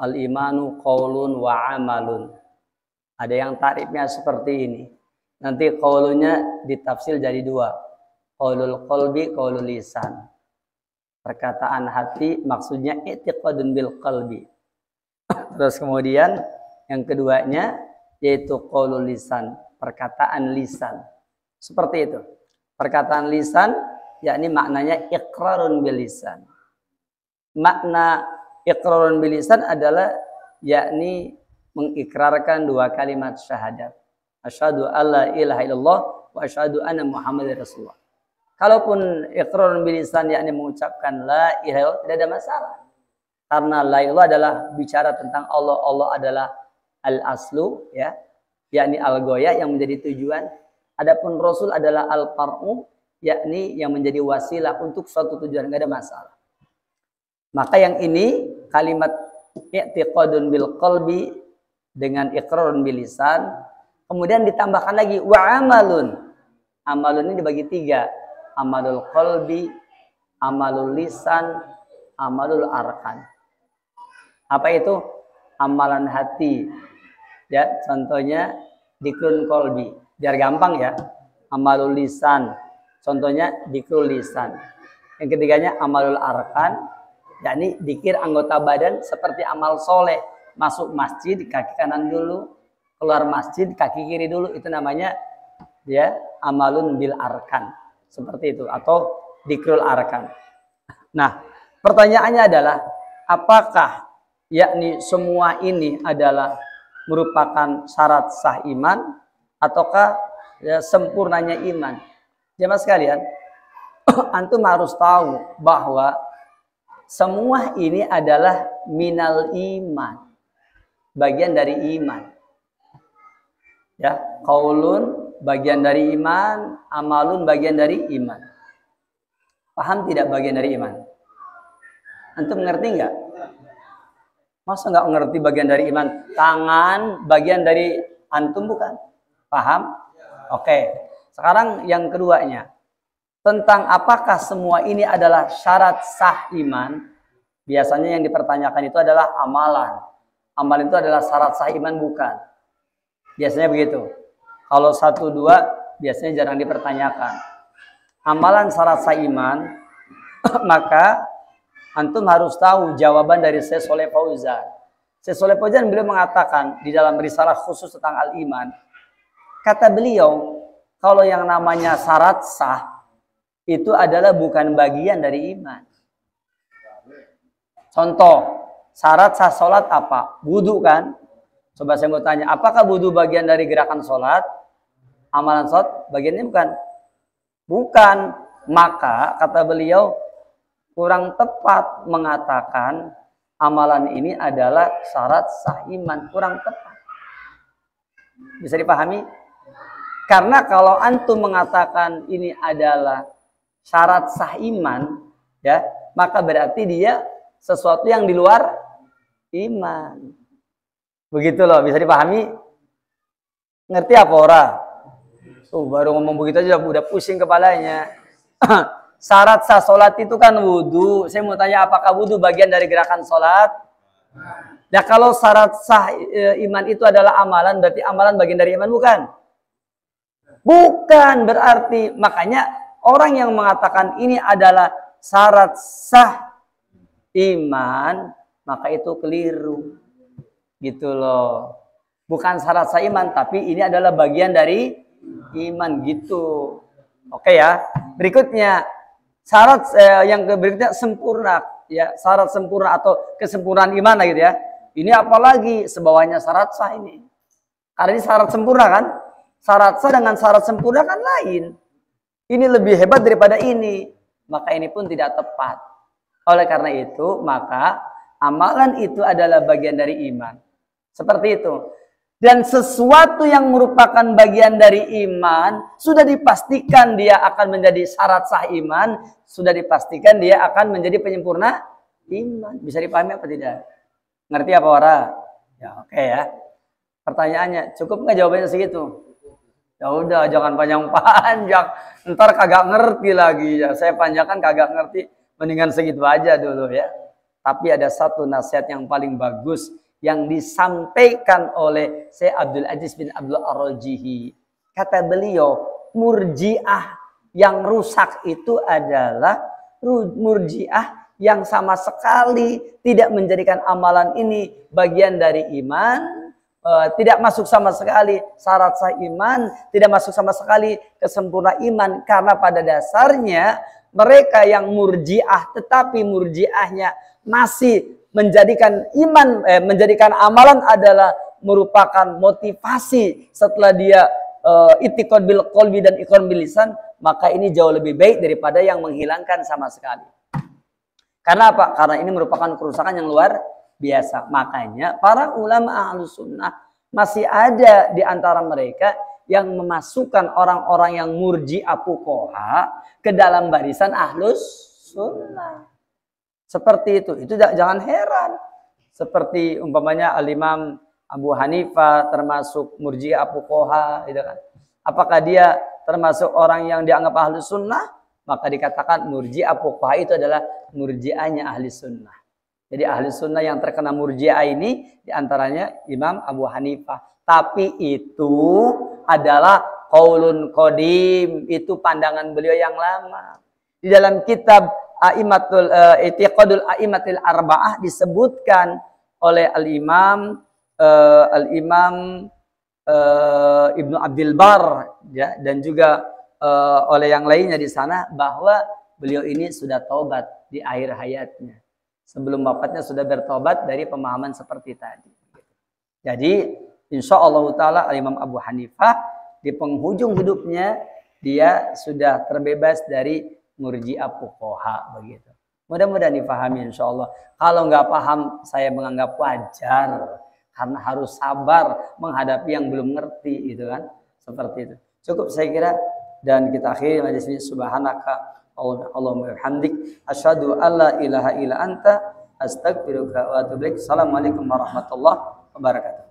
Al-imanu qaulun wa amalun. Ada yang ta'rifnya seperti ini. Nanti qaulunnya ditafsir jadi 2. Qaulul qalbi, qaulul lisan. Perkataan hati maksudnya i'tiqadun bil qalbi. Terus kemudian yang keduanya yaitu qaulul lisan, perkataan lisan. Seperti itu. Perkataan lisan yakni maknanya iqrarun bil lisan. Makna iqrarun bil lisan adalah yakni mengikrarkan 2 kalimat syahadat. Asyhadu alla ilaha illallah wa asyhadu anna Muhammadar Rasulullah. Kalaupun iqrarun bil lisan yakni mengucapkan la ilaha illallah tidak ada masalah. Karena la ilaha adalah bicara tentang Allah, Allah adalah al-aslu ya, yakni al-ghayah yang menjadi tujuan. Adapun rasul adalah al-far'u, yakni yang menjadi wasilah untuk suatu tujuan, enggak ada masalah. Maka yang ini kalimat i'tiqadun bil qalbi dengan iqrarun bil lisan, kemudian ditambahkan lagi wa amalun. Amalun ini dibagi 3. Amalul qalbi, amalul lisan, amalul arkan. Apa itu? Amalan hati. Ya, contohnya dikrun qalbi. Biar gampang ya. Amalul lisan. Contohnya dikrul lisan. Yang ketiganya amalul arkan, yakni dikir anggota badan seperti amal soleh. Masuk masjid kaki kanan dulu, keluar masjid kaki kiri dulu, itu namanya ya amalun bil arkan. Seperti itu atau dikrul arkan. Nah, pertanyaannya adalah apakah yakni semua ini adalah merupakan syarat sah iman ataukah ya, sempurnanya iman? Jemaah sekalian, antum harus tahu bahwa semua ini adalah minal iman, bagian dari iman. Ya, qaulun bagian dari iman, amalun bagian dari iman. Paham tidak bagian dari iman? Antum ngerti nggak? Masa nggak ngerti bagian dari iman? Tangan bagian dari antum bukan? Paham? Oke. Sekarang yang keduanya. Tentang apakah semua ini adalah syarat sah iman? Biasanya yang dipertanyakan itu adalah amalan. Amalan itu adalah syarat sah iman bukan? Biasanya begitu. Kalau 1, 2 biasanya jarang dipertanyakan. Amalan syarat sah iman, maka antum harus tahu jawaban dari Syekh Shalih Fauzan. Syekh Shalih Fauzan beliau mengatakan di dalam risalah khusus tentang al-iman, kata beliau, kalau yang namanya syarat sah itu adalah bukan bagian dari iman. Contoh, syarat sah sholat apa? Wudu kan? Coba saya mau tanya, apakah wudu bagian dari gerakan sholat? Amalan sholat bagiannya bukan? Bukan. Maka kata beliau, kurang tepat mengatakan amalan ini adalah syarat sah iman. Kurang tepat. Bisa dipahami? Karena kalau antum mengatakan ini adalah syarat sah iman, ya, maka berarti dia sesuatu yang di luar iman. Begitu loh, bisa dipahami? Ngerti apa ora? Baru ngomong begitu aja udah pusing kepalanya. Syarat sah sholat itu kan wudhu. Saya mau tanya, apakah wudhu bagian dari gerakan sholat? Nah, kalau syarat sah iman itu adalah amalan, berarti amalan bagian dari iman bukan? Bukan berarti. Makanya orang yang mengatakan ini adalah syarat sah iman, maka itu keliru. Gitu loh. Bukan syarat sah iman, tapi ini adalah bagian dari iman gitu. Oke ya. Berikutnya syarat yang berikutnya sempurna, ya, syarat sempurna atau kesempurnaan iman gitu ya. Ini apalagi sebawahnya syarat sah ini. Karena ini syarat sempurna kan? Syarat sah dengan syarat sempurna kan lain. Ini lebih hebat daripada ini. Maka ini pun tidak tepat. Oleh karena itu, maka amalan itu adalah bagian dari iman. Seperti itu. Dan sesuatu yang merupakan bagian dari iman, sudah dipastikan dia akan menjadi syarat sah iman, sudah dipastikan dia akan menjadi penyempurna iman. Bisa dipahami apa tidak? Ngerti apa ora? Ya oke ya. Pertanyaannya, cukup nggak jawabannya segitu? Ya udah, jangan panjang-panjang. Ntar kagak ngerti lagi. Ya, saya panjangkan kagak ngerti. Mendingan segitu aja dulu ya. Tapi ada satu nasihat yang paling bagus yang disampaikan oleh Syekh Abdul Aziz bin Abdul Ar-Rajihi. Kata beliau, murji'ah yang rusak itu adalah murji'ah yang sama sekali tidak menjadikan amalan ini bagian dari iman, tidak masuk sama sekali syarat sah iman, tidak masuk sama sekali kesempurnaan iman, karena pada dasarnya mereka yang murji'ah tetapi murji'ahnya masih menjadikan iman, menjadikan amalan adalah merupakan motivasi setelah dia i'tiqad bil qalbi dan iqrar bil lisan, maka ini jauh lebih baik daripada yang menghilangkan sama sekali. Karena apa? Karena ini merupakan kerusakan yang luar biasa. Makanya para ulama Ahlus Sunnah masih ada di antara mereka yang memasukkan orang-orang yang murji'ah fuqaha ke dalam barisan ahlus sunnah. Seperti itu jangan heran. Seperti umpamanya Al-Imam Abu Hanifah termasuk murji'ah fuqaha, gitu kan. Apakah dia termasuk orang yang dianggap ahlus sunnah? Maka dikatakan murji'ah fuqaha itu adalah murji'ahnya ahli sunnah. Jadi ahli sunnah yang terkena murji'ah ini diantaranya Imam Abu Hanifah. Tapi itu adalah qaulun qadim, itu pandangan beliau yang lama. Di dalam kitab I'tiqadul A'immatil Arba'ah disebutkan oleh Al-Imam Ibnu Abdul Bar, ya, dan juga oleh yang lainnya di sana, bahwa beliau ini sudah taubat di akhir hayatnya. Sebelum wafatnya sudah bertobat dari pemahaman seperti tadi. Jadi insya Allah Ta'ala Imam Abu Hanifah di penghujung hidupnya dia sudah terbebas dari murji'ah fuqaha begitu. Mudah-mudahan dipahami insya Allah. Kalau nggak paham saya menganggap wajar karena harus sabar menghadapi yang belum ngerti, gitu kan. Seperti itu. Cukup saya kira, dan kita akhiri majlis ini. Subhanaka Allahumma bihamdik asyhadu alla ilaha illa anta astaghfiruka wa atubu ilaik. Assalamualaikum warahmatullahi wabarakatuh.